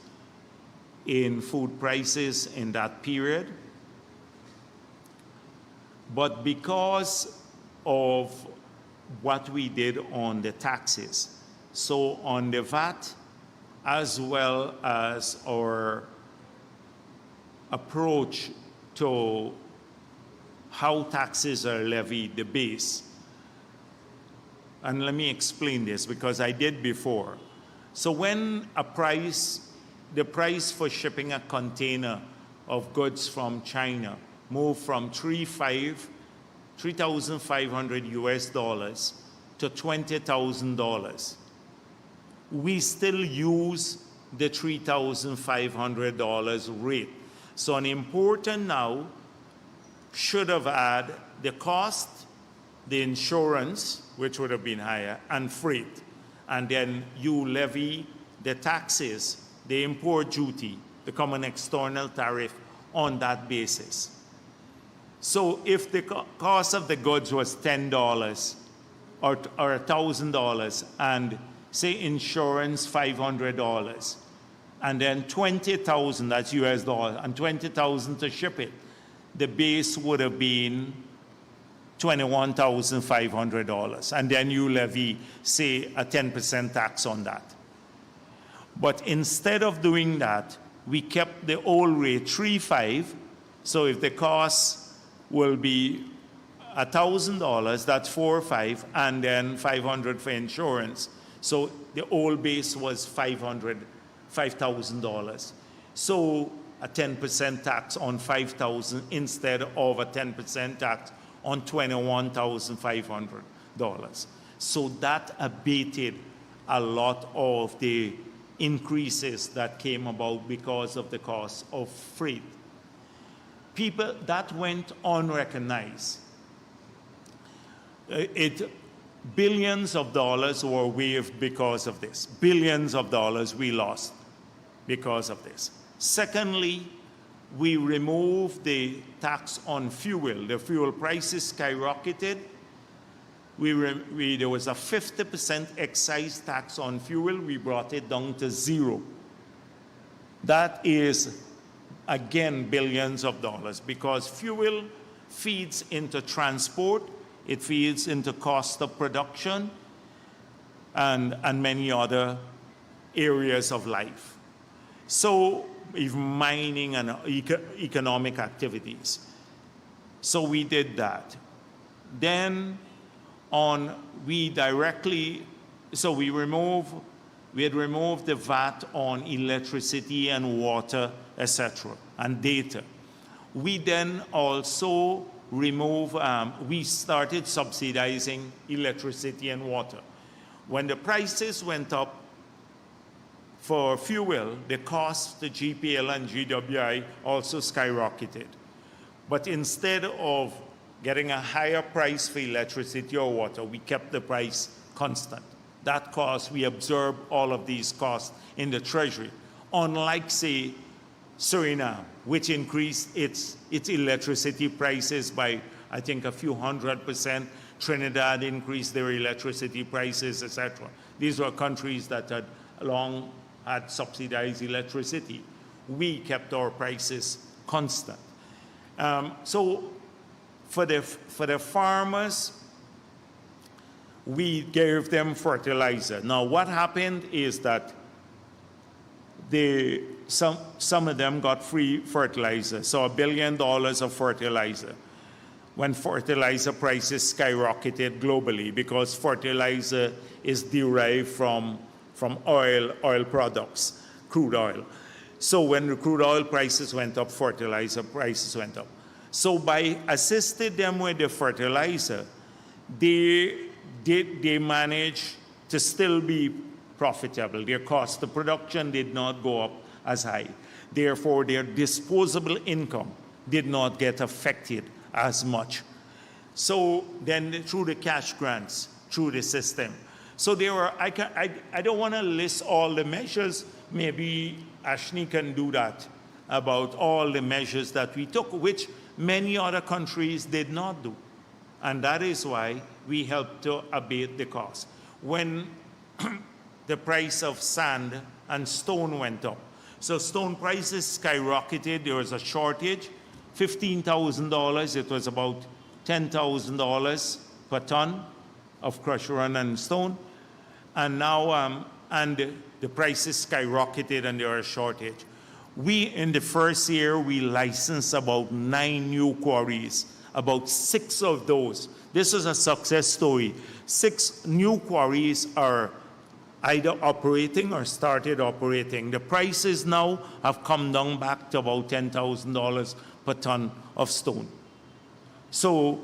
S1: in food prices in that period. But because of what we did on the taxes, so on the VAT, as well as our approach to how taxes are levied, the base. And let me explain this, because I did before. So when the price for shipping a container of goods from China moved from $3,500 US dollars to $20,000, we still use the $3,500 rate. So an importer now should have had the cost, the insurance, which would have been higher, and freight. And then you levy the taxes, the import duty, the common external tariff on that basis. So if the cost of the goods was $10 or $1,000, and say insurance $500, and then $20,000, that's US dollars, and $20,000 to ship it, the base would have been $21,500. And then you levy, say, a 10% tax on that. But instead of doing that, we kept the old rate, 3.5. So if the cost will be $1,000, that's 4.5, and then $500 for insurance. So the old base was $5,000. So a 10% tax on $5,000 instead of a 10% tax on $21,500. So that abated a lot of the increases that came about because of the cost of freight. People, that went unrecognized. Billions of dollars were waived because of this. Billions of dollars we lost because of this. Secondly, we removed the tax on fuel. The fuel prices skyrocketed. There was a 50% excise tax on fuel. We brought it down to 0. That is, again, billions of dollars, because fuel feeds into transport, it feeds into cost of production, and many other areas of life. So even mining and economic activities. So we did that. Then we had removed the VAT on electricity and water, etc., and data. We then also we started subsidizing electricity and water. When the prices went up for fuel, the cost, the GPL and GWI also skyrocketed. But instead of getting a higher price for electricity or water, we kept the price constant. That cost, we absorb all of these costs in the treasury. Unlike, say, Suriname, which increased its electricity prices by, I think, a few 100%. Trinidad increased their electricity prices, etc. These were countries that had long had subsidized electricity. We kept our prices constant. So for the farmers, we gave them fertilizer. Now, what happened is that some of them got free fertilizer, so $1 billion of fertilizer, when fertilizer prices skyrocketed globally, because fertilizer is derived from oil products, crude oil. So when the crude oil prices went up, fertilizer prices went up. So by assisting them with the fertilizer, they managed to still be profitable. Their cost of production did not go up as high. Therefore, their disposable income did not get affected as much. So then through the cash grants, through the system. So there were, I don't want to list all the measures. Maybe Ashley can do that, about all the measures that we took, which many other countries did not do. And that is why we helped to abate the cost. When the price of sand and stone went up, so stone prices skyrocketed, there was a shortage, $15,000, it was about $10,000 per ton of crushed run and stone. And now, the prices skyrocketed and there was a shortage. In the first year, we licensed about 9 new quarries. About 6 of those, this is a success story. 6 new quarries are either operating or started operating. The prices now have come down back to about $10,000 per ton of stone. So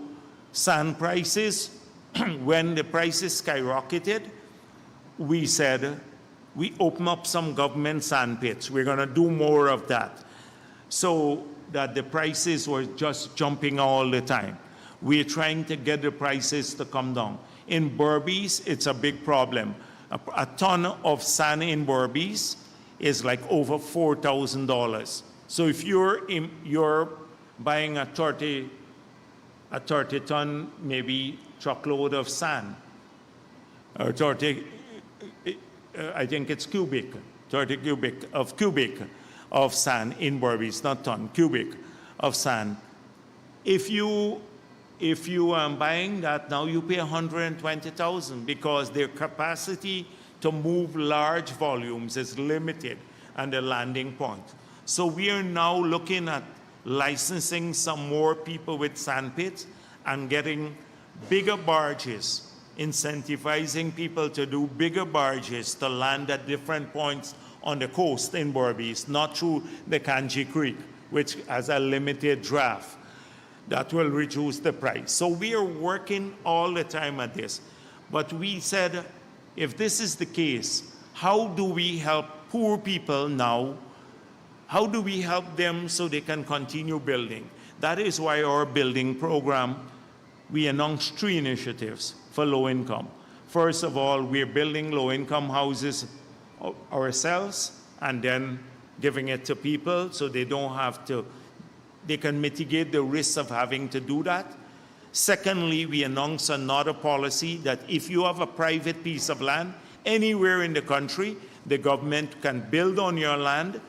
S1: sand prices, when the prices skyrocketed, we said, we open up some government sand pits. We're going to do more of that. So that the prices were just jumping all the time. We're trying to get the prices to come down. In Berbice, it's a big problem. A ton of sand in Berbice is like over $4,000. So if you're buying a 30-ton, maybe truckload of sand, or 30, I think it's cubic, 30 cubic of sand in Berbice, not ton, cubic of sand. If you are buying that now, you pay $120,000 because their capacity to move large volumes is limited and the landing point. So we are now looking at licensing some more people with sand pits and getting bigger barges, incentivizing people to do bigger barges to land at different points on the coast in Berbice, not through the Kanji Creek, which has a limited draft. That will reduce the price. So we are working all the time at this. But we said, if this is the case, how do we help poor people now? How do we help them so they can continue building? That is why our building program, we announced 3 initiatives for low income. First of all, we're building low income houses ourselves and then giving it to people so they don't have to, they can mitigate the risks of having to do that. Secondly, we announced another policy that if you have a private piece of land anywhere in the country, the government can build on your land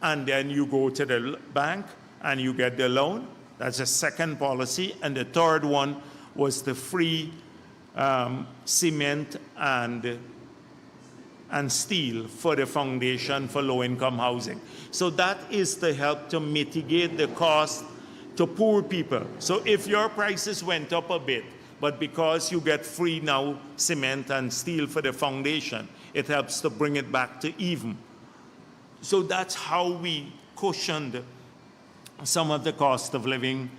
S1: and then you go to the bank and you get the loan. That's the second policy. And the third one was the free cement and and steel for the foundation for low-income housing. So that is to help to mitigate the cost to poor people. So if your prices went up a bit, but because you get free now cement and steel for the foundation, it helps to bring it back to even. So that's how we cushioned some of the cost of living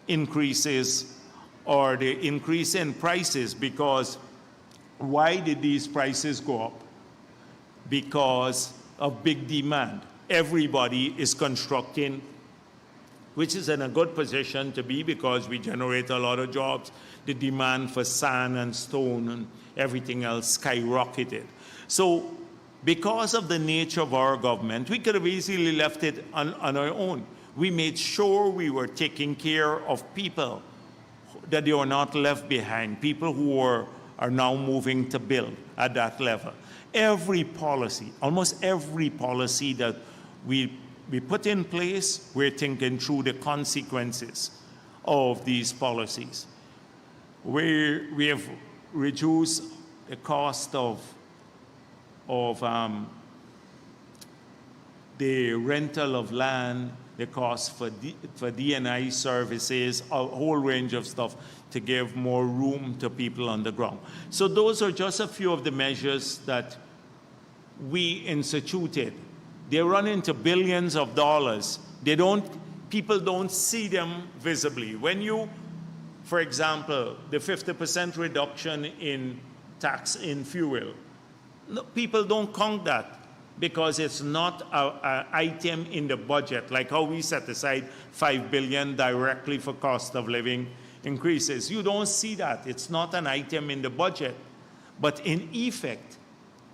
S1: increases or the increase in prices. Because why did these prices go up? Because of big demand. Everybody is constructing, which is in a good position to be because we generate a lot of jobs. The demand for sand and stone and everything else skyrocketed. So because of the nature of our government, we could have easily left it on our own. We made sure we were taking care of people, that they were not left behind, people who are now moving to build at that level. Every policy, almost every policy that we put in place, we're thinking through the consequences of these policies. We have reduced the cost of the rental of land, the cost for D&I services, a whole range of stuff to give more room to people on the ground. So those are just a few of the measures that we instituted. They run into billions of dollars. People don't see them visibly. When you, for example, the 50% reduction in tax in fuel, people don't count that because it's not an item in the budget, like how we set aside $5 billion directly for cost of living increases. You don't see that. It's not an item in the budget. But in effect,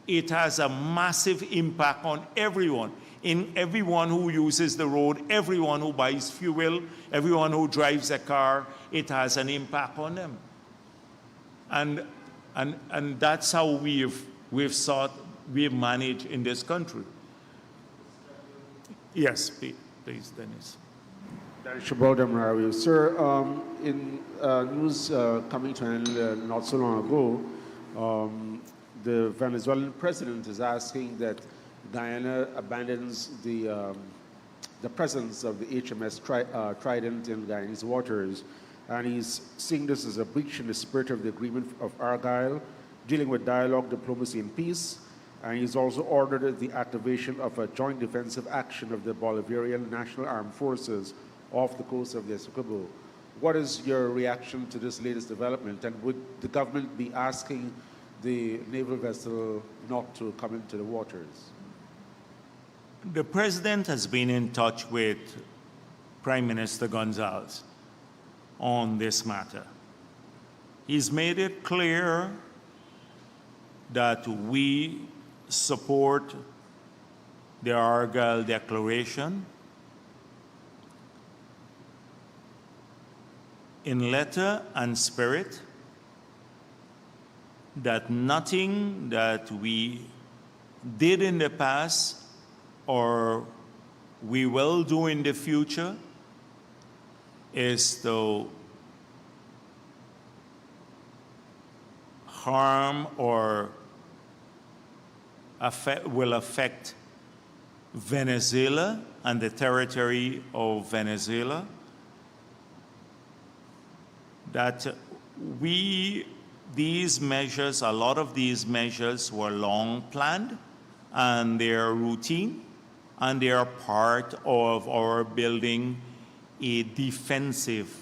S1: it has a massive impact on everyone. In everyone who uses the road, everyone who buys fuel, everyone who drives a car, it has an impact on them. And that's how we've managed in this country. Yes, please, Dennis.
S4: Sir, in news coming to an end not so long ago, the Venezuelan president is asking that Guyana abandons the presence of the HMS Trident in Guyanese waters, and he's seeing this as a breach in the spirit of the agreement of Argyle, dealing with dialogue, diplomacy, and peace. And he's also ordered the activation of a joint defensive action of the Bolivarian National Armed Forces off the coast of the Essequibo. What is your reaction to this latest development? And would the government be asking the naval vessel not to come into the waters?
S1: The president has been in touch with Prime Minister Gonzalez on this matter. He's made it clear that we support the Argyle Declaration in letter and spirit, that nothing that we did in the past or we will do in the future is to harm or will affect Venezuela and the territory of Venezuela. That these measures, a lot of these measures were long planned and they are routine and they are part of our building a defensive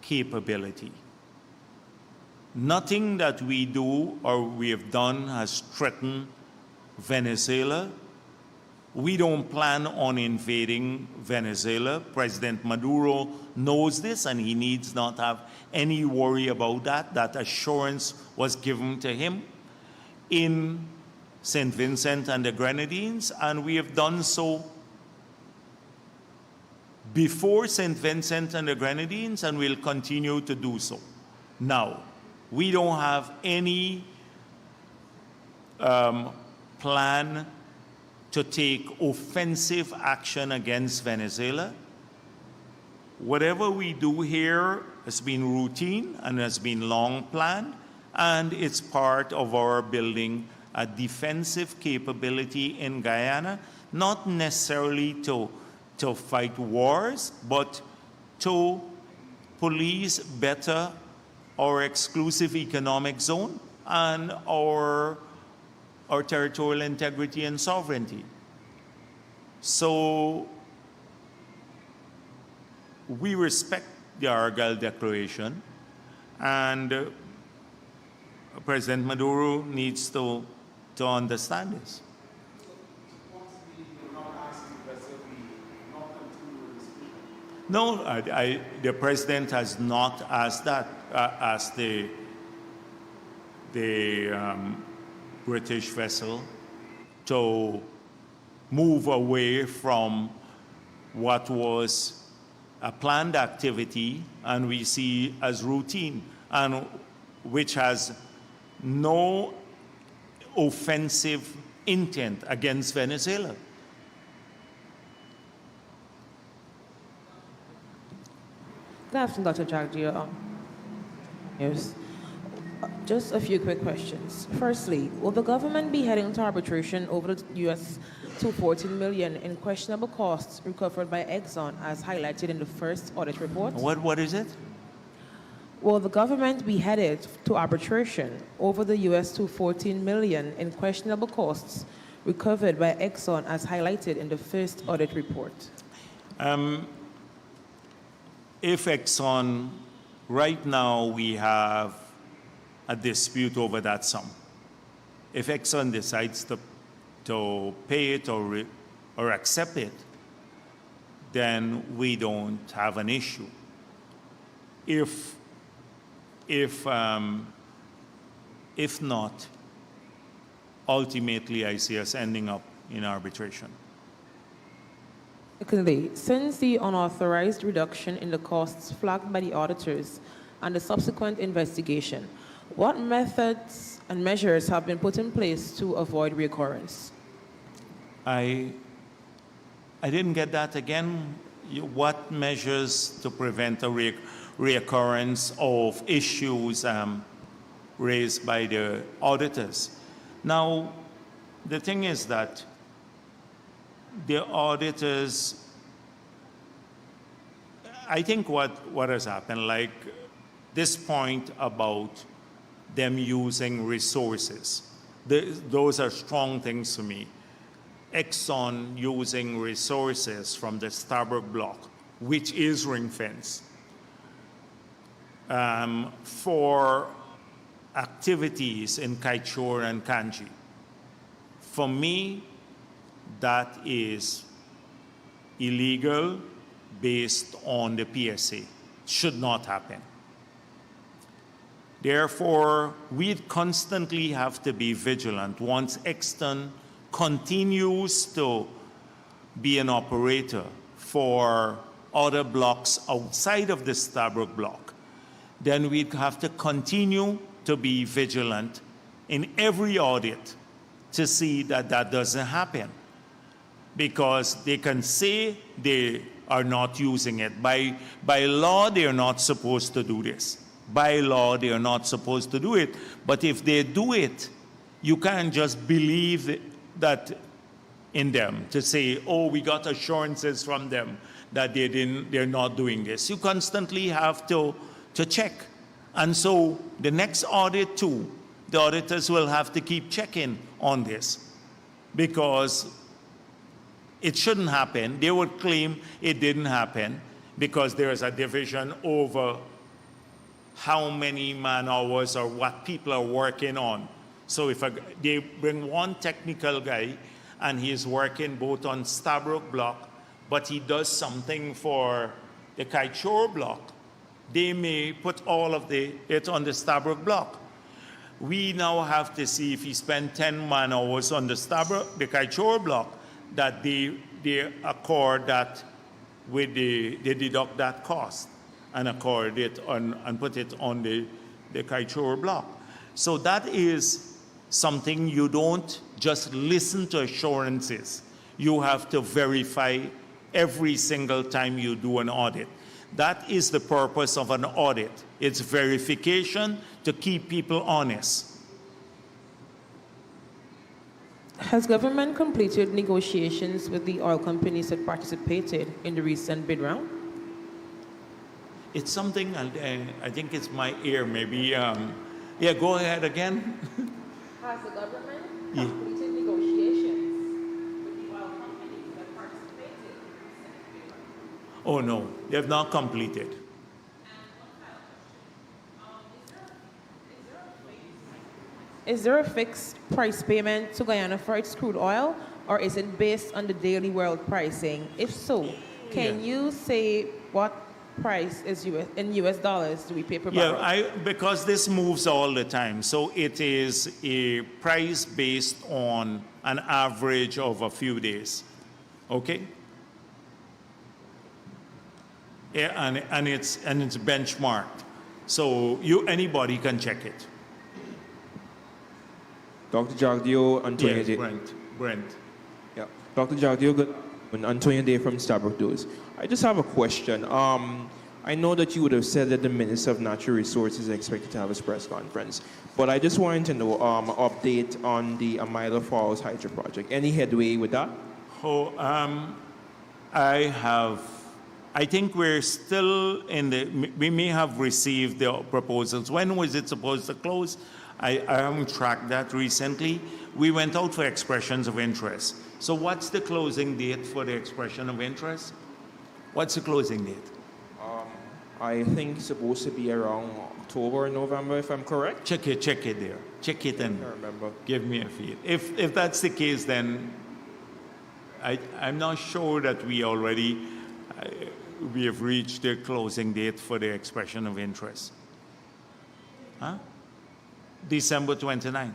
S1: capability. Nothing that we do or we have done has threatened Venezuela. We don't plan on invading Venezuela. President Maduro knows this and he needs not have any worry about that. That assurance was given to him in St. Vincent and the Grenadines, and we have done so before St. Vincent and the Grenadines, and we'll continue to do so. Now, we don't have any plan to take offensive action against Venezuela. Whatever we do here has been routine and has been long planned, and it's part of our building a defensive capability in Guyana, not necessarily to fight wars, but to police better our exclusive economic zone and our territorial integrity and sovereignty. So we respect the Argyle Declaration, and President Maduro needs to understand this. No, the president has not asked that, asked the British vessel to move away from what was a planned activity and we see as routine, and which has no offensive intent against Venezuela.
S5: Good afternoon, Dr. Jagdeo. Yes. Just a few quick questions. Firstly, will the government be heading to arbitration over the U.S. $214 million in questionable costs recovered by Exxon, as highlighted in the first audit report?
S1: What is it?
S5: Will the government be headed to arbitration over the U.S. $214 million in questionable costs recovered by Exxon, as highlighted in the first audit report?
S1: If Exxon, right now we have a dispute over that sum. If Exxon decides to pay it or accept it, then we don't have an issue. If not, ultimately I see us ending up in arbitration.
S5: Secondly, since the unauthorized reduction in the costs flagged by the auditors and the subsequent investigation, what methods and measures have been put in place to avoid reoccurrence?
S1: I didn't get that again. What measures to prevent a reoccurrence of issues raised by the auditors? Now, the thing is that the auditors, I think what has happened, like this point about them using resources, those are strong things to me. Exxon using resources from the Starbuck block, which is ring-fenced, for activities in Kaichor and Kanji. For me, that is illegal based on the PSA. Should not happen. Therefore, we constantly have to be vigilant. Once Exxon continues to be an operator for other blocks outside of the Stabroek block, then we have to continue to be vigilant in every audit to see that that doesn't happen. Because they can say they are not using it. By law, they are not supposed to do this. By law, they are not supposed to do it. But if they do it, you can't just believe that in them to say, oh, we got assurances from them that they're not doing this. You constantly have to check. And so the next audit too, the auditors will have to keep checking on this, because it shouldn't happen. They would claim it didn't happen because there is a division over how many man hours or what people are working on. So if they bring one technical guy and he's working both on Stabroek block, but he does something for the Kaichor block, they may put all of it on the Stabroek block. We now have to see if he spent 10 man hours on the Kaichor block, that they accord that with they deduct that cost and accord it on and put it on the Kaichor block. So that is something you don't just listen to assurances. You have to verify every single time you do an audit. That is the purpose of an audit. It's verification to keep people honest.
S5: Has government completed negotiations with the oil companies that participated in the recent bid round?
S1: It's something, I think it's my ear, maybe. Yeah, go ahead again.
S5: Has the government
S1: Yeah.
S5: completed negotiations with the oil companies that participated in the recent bid round?
S1: Oh, no, they have not completed.
S5: Is there a fixed price payment to Guyana for its crude oil, or is it based on the daily world pricing? If so, can you say what price is in US dollars do we pay per barrel?
S1: Yeah, because this moves all the time. So it is a price based on an average of a few days. Okay? Yeah, and it's benchmarked. So anybody can check it.
S6: Dr. Jagdeo, Antonio
S1: Yes,
S6: Day.
S1: Brent.
S6: Yeah. Dr. Jagdeo, good afternoon. Antonio Day from Starbuck Doors. I just have a question. I know that you would have said that the Minister of Natural Resources is expected to have his press conference, but I just wanted to know update on the Amila Falls Hydro Project. Any headway with that?
S1: Oh, I think we're still we may have received the proposals. When was it supposed to close? I haven't tracked that recently. We went out for expressions of interest. So what's the closing date for the expression of interest? What's the closing date?
S6: I think it's supposed to be around October or November, if I'm correct.
S1: Check it there. Check it and
S6: I remember.
S1: give me a feel. If that's the case, then I'm not sure that we have reached the closing date for the expression of interest. Huh? December 29.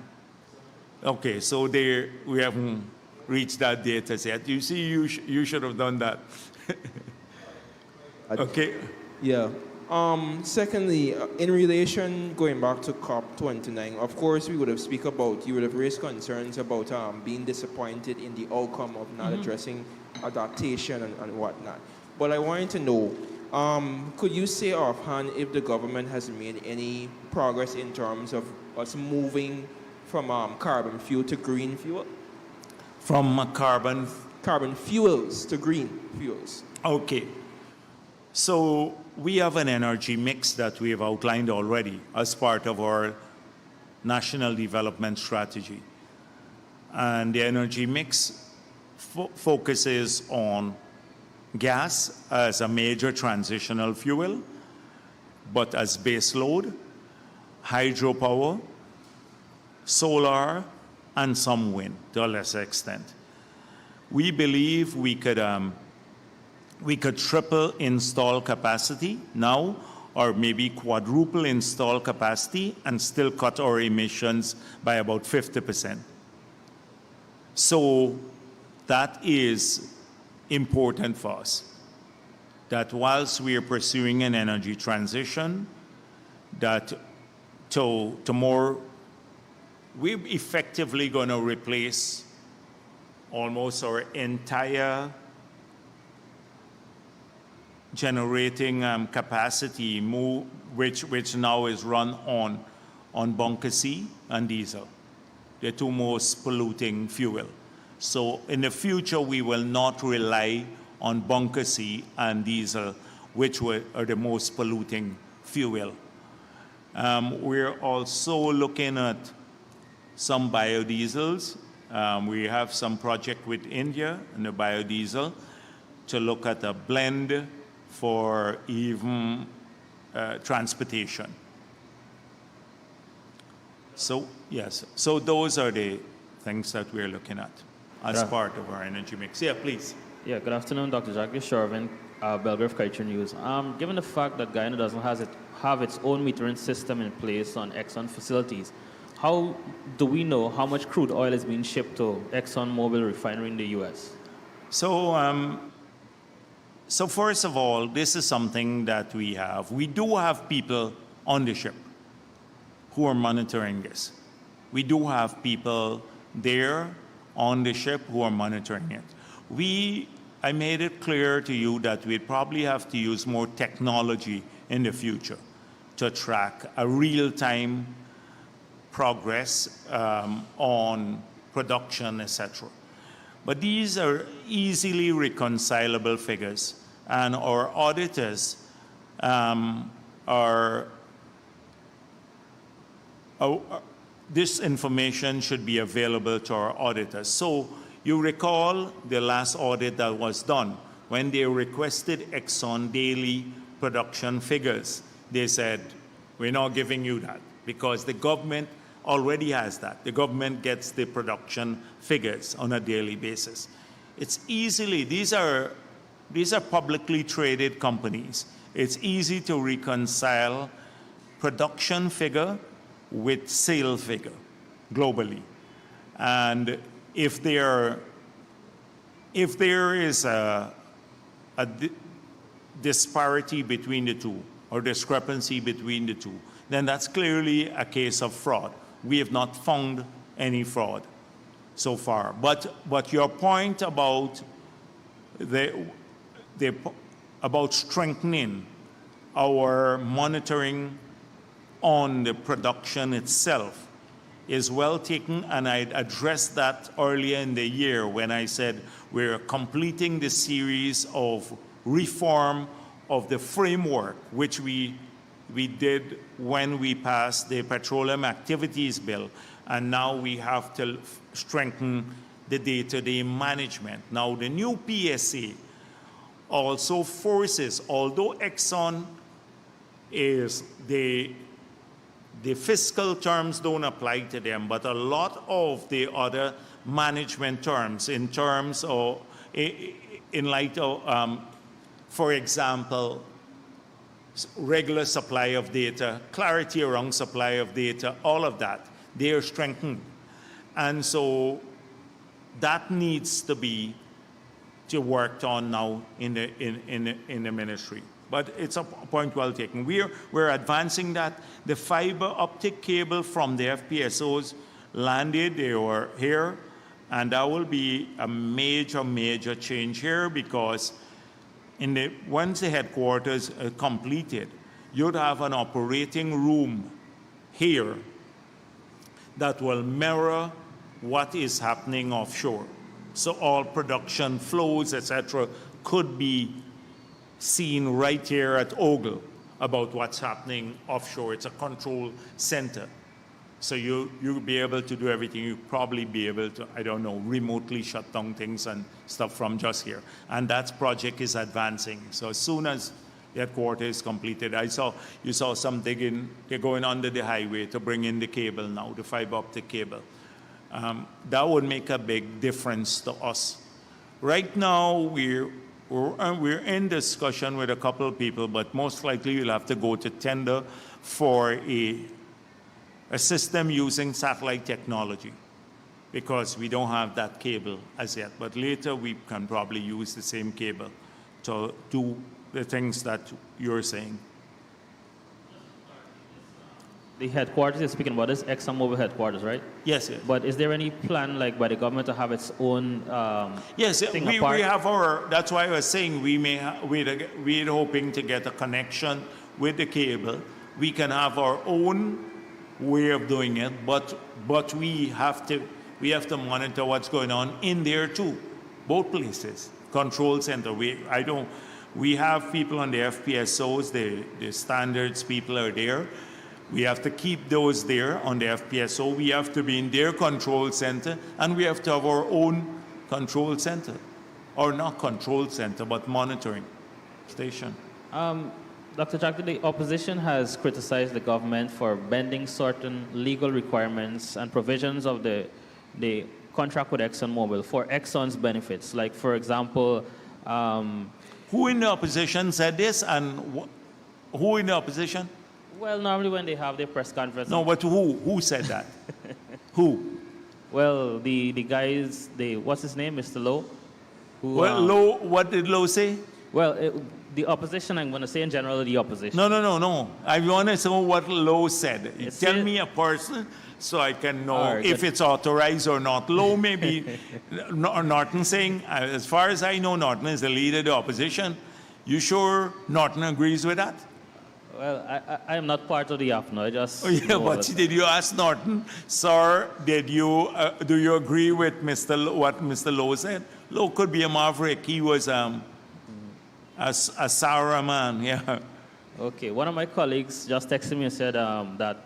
S1: Okay, so we haven't reached that date as yet. You see, you should have done that. Okay.
S6: Yeah. Secondly, in relation, going back to COP29, of course, you would have raised concerns about being disappointed in the outcome of not addressing adaptation and whatnot. But I wanted to know, could you say offhand if the government has made any progress in terms of us moving from carbon fuel to green fuel?
S1: From carbon
S6: fuels to green fuels.
S1: Okay. So we have an energy mix that we have outlined already as part of our national development strategy. And the energy mix focuses on gas as a major transitional fuel, but as base load, hydropower, solar, and some wind to a lesser extent. We believe we could triple install capacity now, or maybe quadruple install capacity, and still cut our emissions by about 50%. So that is important for us, that whilst we are pursuing an energy transition, that we're effectively going to replace almost our entire generating capacity, which now is run on bunker C and diesel. They're two most polluting fuel. So in the future, we will not rely on bunker C and diesel, which are the most polluting fuel. We're also looking at some biodiesels. We have some project with India and the biodiesel to look at a blend for even transportation. So yes, so those are the things that we're looking at as part of our energy mix. Yeah, please.
S7: Yeah, good afternoon, Dr. Jagdeo Shervin, Belgrave Culture News. Given the fact that Guyana doesn't have its own metering system in place on Exxon facilities, how do we know how much crude oil is being shipped to ExxonMobil refinery in the U.S.?
S1: So first of all, this is something that we have. We do have people on the ship who are monitoring this. We do have people there on the ship who are monitoring it. I made it clear to you that we'd probably have to use more technology in the future to track a real-time progress on production, etc. But these are easily reconcilable figures, and our auditors this information should be available to our auditors. So you recall the last audit that was done when they requested Exxon daily production figures. They said, we're not giving you that because the government already has that. The government gets the production figures on a daily basis. It's easily, these are publicly traded companies. It's easy to reconcile production figure with sale figure globally. And if there is a disparity between the two or discrepancy between the two, then that's clearly a case of fraud. We have not found any fraud so far. But your point about about strengthening our monitoring on the production itself is well taken, and I addressed that earlier in the year when I said we're completing the series of reform of the framework which we did when we passed the Petroleum Activities Bill, and now we have to strengthen the day-to-day management. Now the new PSA also forces, although Exxon is the fiscal terms don't apply to them, but a lot of the other management terms, in terms of, in light of, for example, regular supply of data, clarity around supply of data, all of that, they are strengthened. And so that needs to be worked on now in the ministry. But it's a point well taken. We're advancing that. The fiber optic cable from the FPSOs landed, they were here, and that will be a major, major change here because once the headquarters are completed, you'd have an operating room here that will mirror what is happening offshore. So all production flows, etc., could be seen right here at Ogle about what's happening offshore. It's a control center. So you'll be able to do everything. You'll probably be able to, I don't know, remotely shut down things and stuff from just here. And that project is advancing. So as soon as the headquarters is completed, you saw some digging, they're going under the highway to bring in the cable now, the fiber optic cable. That would make a big difference to us. Right now, we're in discussion with a couple of people, but most likely you'll have to go to tender for a system using satellite technology because we don't have that cable as yet. But later we can probably use the same cable to do the things that you're saying.
S7: The headquarters you're speaking about is ExxonMobil headquarters, right?
S1: Yes, yes.
S7: But is there any plan, like, by the government to have its own
S1: yes,
S7: thing
S1: we
S7: apart?
S1: have our, that's why I was saying we're hoping to get a connection with the cable. We can have our own way of doing it, but we have to monitor what's going on in there too, both places. Control center. We have people on the FPSOs. The standards people are there. We have to keep those there on the FPSO. We have to be in their control center, and we have to have our own control center, or not control center, but monitoring station.
S7: Dr. Jagdeo, the opposition has criticized the government for bending certain legal requirements and provisions of the contract with ExxonMobil for Exxon's benefits. Like, for example,
S1: who in the opposition said this, and who in the opposition?
S7: Well, normally when they have their press conference.
S1: No, but who said that? Who?
S7: Well, the guys, what's his name, Mr. Lowe?
S1: Lowe, what did Lowe say?
S7: Well, the opposition, I'm going to say in general, the opposition.
S1: No. I want to know what Lowe said. Tell me a person so I can know
S7: right,
S1: if it's authorized or not. Lowe may be Norton saying, as far as I know, Norton is the leader of the opposition. You sure Norton agrees with that?
S7: Well, I am not part of the app now. I just.
S1: Oh, yeah,
S7: know
S1: but
S7: that-
S1: did you ask Norton, sir, do you agree with what Mr. Lowe said? Lowe could be a maverick. He was a Sarah man, yeah.
S7: Okay, one of my colleagues just texted me and said that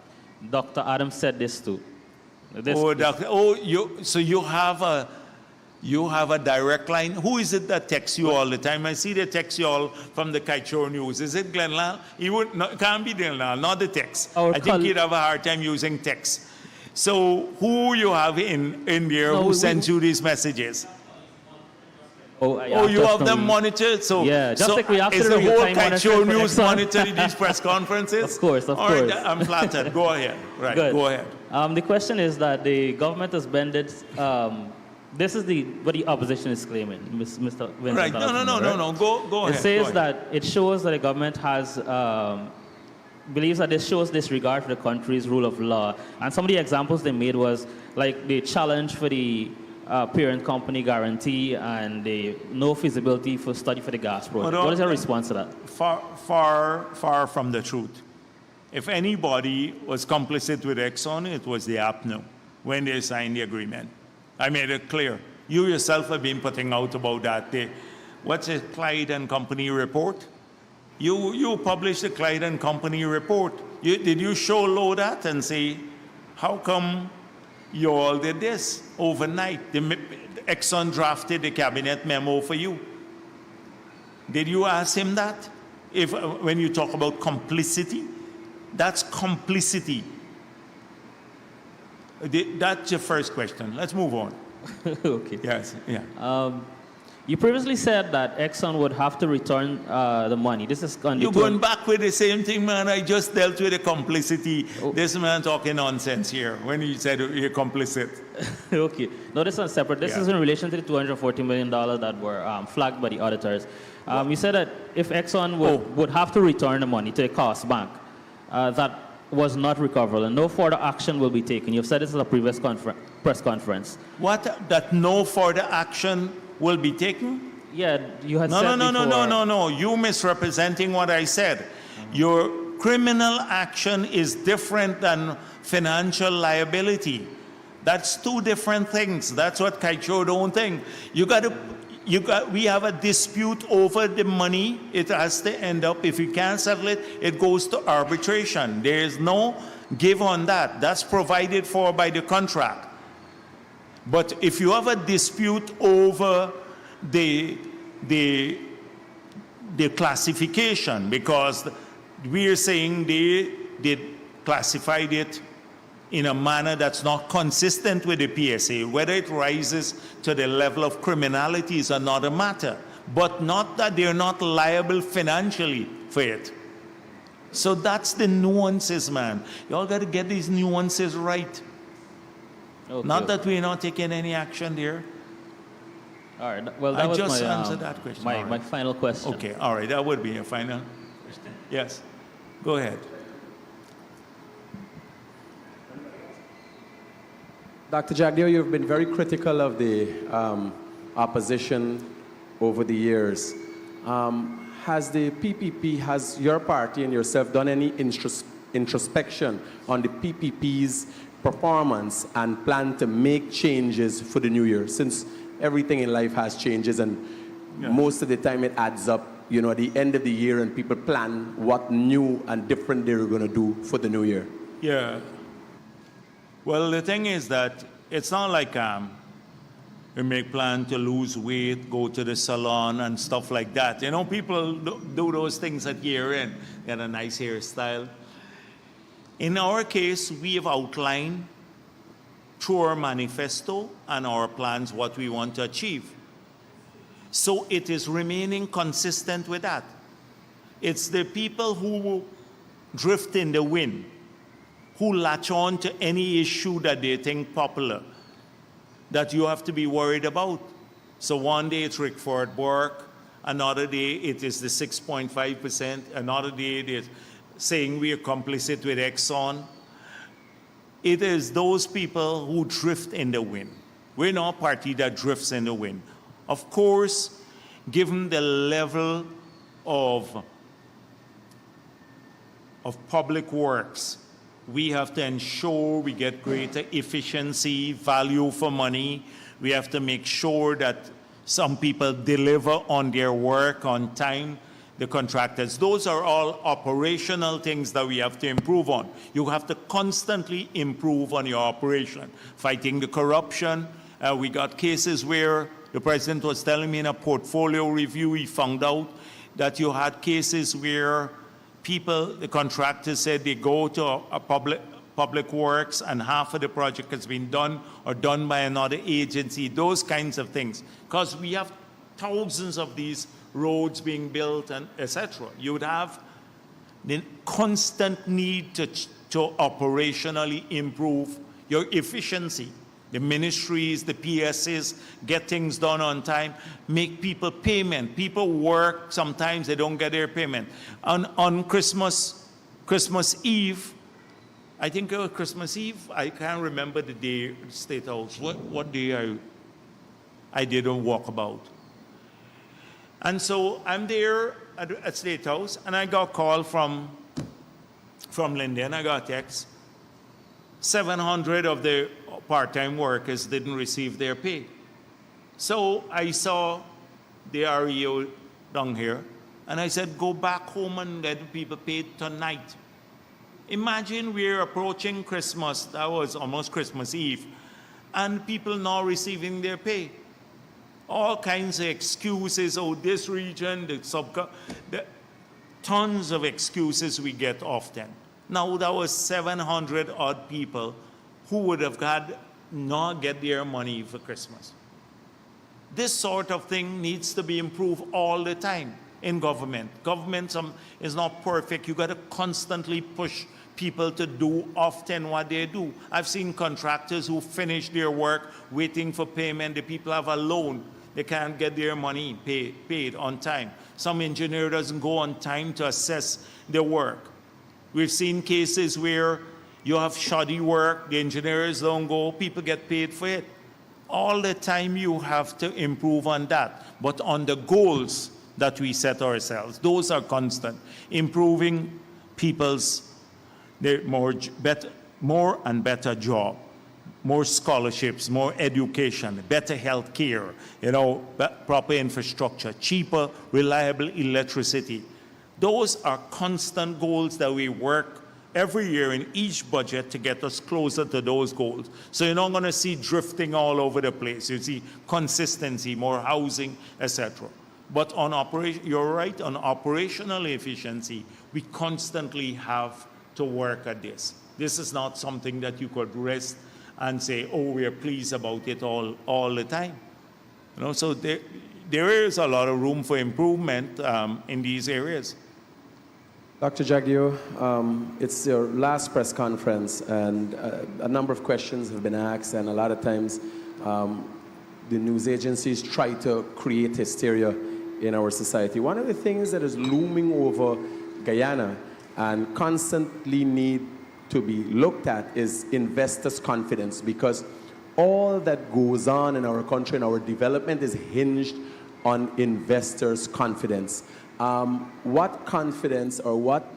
S7: Dr. Adams said this too. This,
S1: So you have a direct line. Who is it that texts you all the time? I see they text you all from the Kaichor News. Is it Glenn Lal? Can't be Glenn Lal, not the text. I think he'd have a hard time using text. So who you have in there who sends you these messages? You have them monitored? So,
S7: yeah, just like we have
S1: is
S7: to
S1: the
S7: real
S1: whole
S7: time
S1: Kaichor
S7: monitoring for
S1: News
S7: Exxon.
S1: monitoring these press conferences?
S7: Of course.
S1: All right, I'm flattered. Go ahead. Right,
S7: Good.
S1: go ahead.
S7: The question is that the government has bended. This is what the opposition is claiming, Mr. Vincent.
S1: Right, no. Go ahead.
S7: It says
S1: go ahead.
S7: that it shows that the government has believes that this shows disregard for the country's rule of law. And some of the examples they made was like the challenge for the parent company guarantee and the no feasibility for study for the gas project. What is your response to that?
S1: Far from the truth. If anybody was complicit with Exxon, it was the APNO when they signed the agreement. I made it clear. You yourself have been putting out about that. What's a Clyde and Company report? You published the Clyde and Company report. Did you show Lowe that and say, how come you all did this overnight? Exxon drafted the cabinet memo for you. Did you ask him that? When you talk about complicity, that's complicity. That's your first question. Let's move on.
S7: Okay.
S1: Yes, yeah.
S7: You previously said that Exxon would have to return the money. This is on the
S1: You're going back with the same thing, man. I just dealt with the complicity.
S7: Oh.
S1: This man talking nonsense here when he said you're complicit.
S7: Okay. No, this one's separate. This
S1: Yeah.
S7: is in relation to the $240 million that were flagged by the auditors. You said that if Exxon would have to return the money to the cost bank, that was not recoverable and no further action will be taken. You've said this at a previous press conference.
S1: What? That no further action will be taken?
S7: Yeah, you had said before.
S1: No. You misrepresenting what I said. Your criminal action is different than financial liability. That's two different things. That's what Kaichor don't think. We have a dispute over the money. It has to end up, if you can't settle it, it goes to arbitration. There is no give on that. That's provided for by the contract. But if you have a dispute over the classification, because we are saying they classified it in a manner that's not consistent with the PSA, whether it rises to the level of criminality is another matter, but not that they're not liable financially for it. So that's the nuances, man. You all got to get these nuances right.
S7: Okay.
S1: Not that we're not taking any action there.
S7: All right. Well, that
S1: I
S7: was
S1: just
S7: my,
S1: answered that question. All
S7: my
S1: right.
S7: final question.
S1: Okay, all right, that would be a final question. Yes, go ahead.
S8: Dr. Jagdeo, you've been very critical of the opposition over the years. Has the PPP, has your party and yourself done any introspection on the PPP's performance and plan to make changes for the new year? Since everything in life has changes and most of the time it adds up, you know, at the end of the year and people plan what new and different they're going to do for the new year.
S1: Yeah. Well, the thing is that it's not like we make plans to lose weight, go to the salon and stuff like that. You know, people do those things at year end, get a nice hairstyle. In our case, we have outlined through our manifesto and our plans what we want to achieve. So it is remaining consistent with that. It's the people who drift in the wind, who latch on to any issue that they think popular, that you have to be worried about. So one day it's Rick Ford Bork, another day it is the 6.5%, another day it is saying we are complicit with Exxon. It is those people who drift in the wind. We're not a party that drifts in the wind. Of course, given the level of of public works, we have to ensure we get greater efficiency, value for money. We have to make sure that some people deliver on their work on time, the contractors. Those are all operational things that we have to improve on. You have to constantly improve on your operation. Fighting the corruption. We got cases where the president was telling me in a portfolio review, he found out that you had cases where people, the contractors said they go to a public works and half of the project has been done or done by another agency, those kinds of things. Because we have thousands of these roads being built and etc. You would have the constant need to operationally improve your efficiency. The ministries, the PSs, get things done on time, make people payment. People work, sometimes they don't get their payment. On Christmas Eve, I think it was Christmas Eve, I can't remember the day, State House, what day I did a walkabout. And so I'm there at State House, and I got a call from Linden. I got a text. 700 of the part-time workers didn't receive their pay. So I saw the REO down here, and I said, go back home and get people paid tonight. Imagine we're approaching Christmas, that was almost Christmas Eve, and people not receiving their pay. All kinds of excuses, oh, this region, tons of excuses we get often. Now, that was 700 odd people who would have not get their money for Christmas. This sort of thing needs to be improved all the time in government. Government is not perfect. You got to constantly push people to do often what they do. I've seen contractors who finish their work waiting for payment. The people have a loan. They can't get their money paid on time. Some engineer doesn't go on time to assess their work. We've seen cases where you have shoddy work, the engineers don't go, people get paid for it. All the time you have to improve on that. But on the goals that we set ourselves, those are constant. Improving people's more and better job, more scholarships, more education, better health care, proper infrastructure, cheaper, reliable electricity. Those are constant goals that we work every year in each budget to get us closer to those goals. So you're not going to see drifting all over the place. You see consistency, more housing, etc. But on you're right, on operational efficiency, we constantly have to work at this. This is not something that you could rest and say, oh, we are pleased about it all the time. So there is a lot of room for improvement in these areas.
S8: Dr. Jagdeo, it's your last press conference, and a number of questions have been asked, and a lot of times the news agencies try to create hysteria in our society. One of the things that is looming over Guyana and constantly need to be looked at is investors' confidence, because all that goes on in our country and our development is hinged on investors' confidence. What confidence or what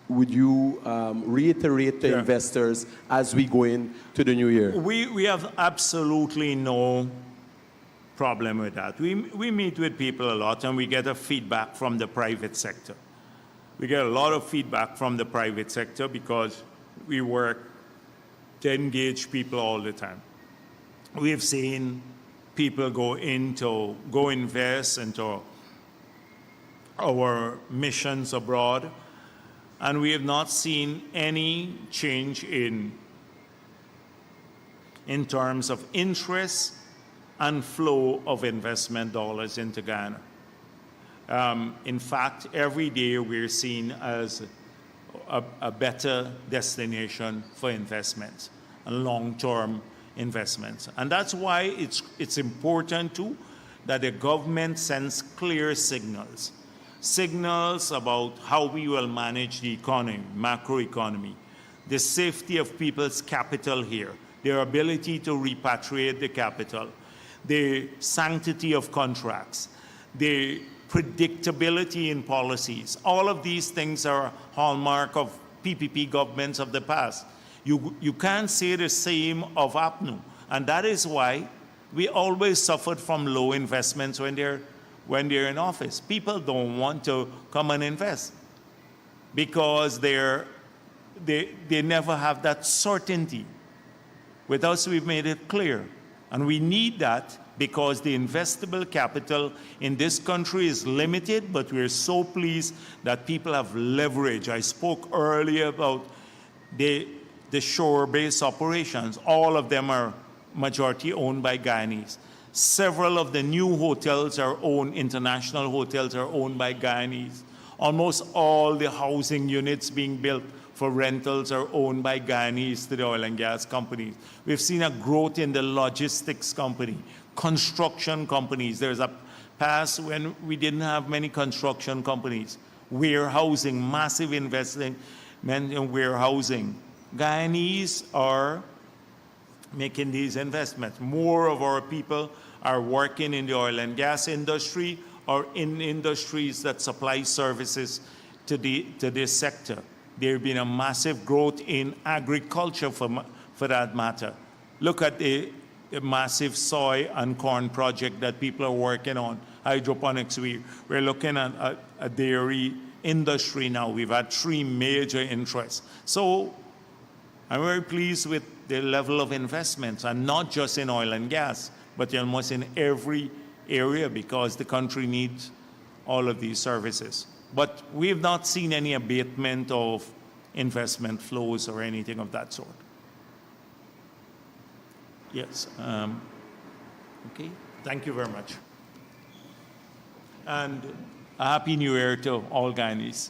S8: would you reiterate to investors as we go into the new year?
S1: We have absolutely no problem with that. We meet with people a lot, and we get a feedback from the private sector. We get a lot of feedback from the private sector because we work to engage people all the time. We've seen people go invest into our missions abroad, and we have not seen any change in terms of interest and flow of investment dollars into Ghana. In fact, every day we're seen as a better destination for investments and long-term investments. And that's why it's important too that the government sends clear signals about how we will manage the economy, macroeconomy, the safety of people's capital here, their ability to repatriate the capital, the sanctity of contracts, the predictability in policies. All of these things are a hallmark of PPP governments of the past. You can't say the same of APNU, and that is why we always suffered from low investments when they're in office. People don't want to come and invest because they never have that certainty. With us, we've made it clear, and we need that because the investable capital in this country is limited, but we're so pleased that people have leverage. I spoke earlier about the shore-based operations. All of them are majority owned by Guyanese. Several of the new hotels are owned, international hotels are owned by Guyanese. Almost all the housing units being built for rentals are owned by Guyanese to the oil and gas companies. We've seen a growth in the logistics company, construction companies. There's a past when we didn't have many construction companies. Warehousing, massive investment in warehousing. Guyanese are making these investments. More of our people are working in the oil and gas industry or in industries that supply services to this sector. There's been a massive growth in agriculture for that matter. Look at the massive soy and corn project that people are working on, hydroponics. We're looking at a dairy industry now. We've had 3 major interests. So I'm very pleased with the level of investments, and not just in oil and gas, but almost in every area, because the country needs all of these services. But we've not seen any abatement of investment flows or anything of that sort. Yes. Okay. Thank you very much. And a Happy New Year to all Guyanese.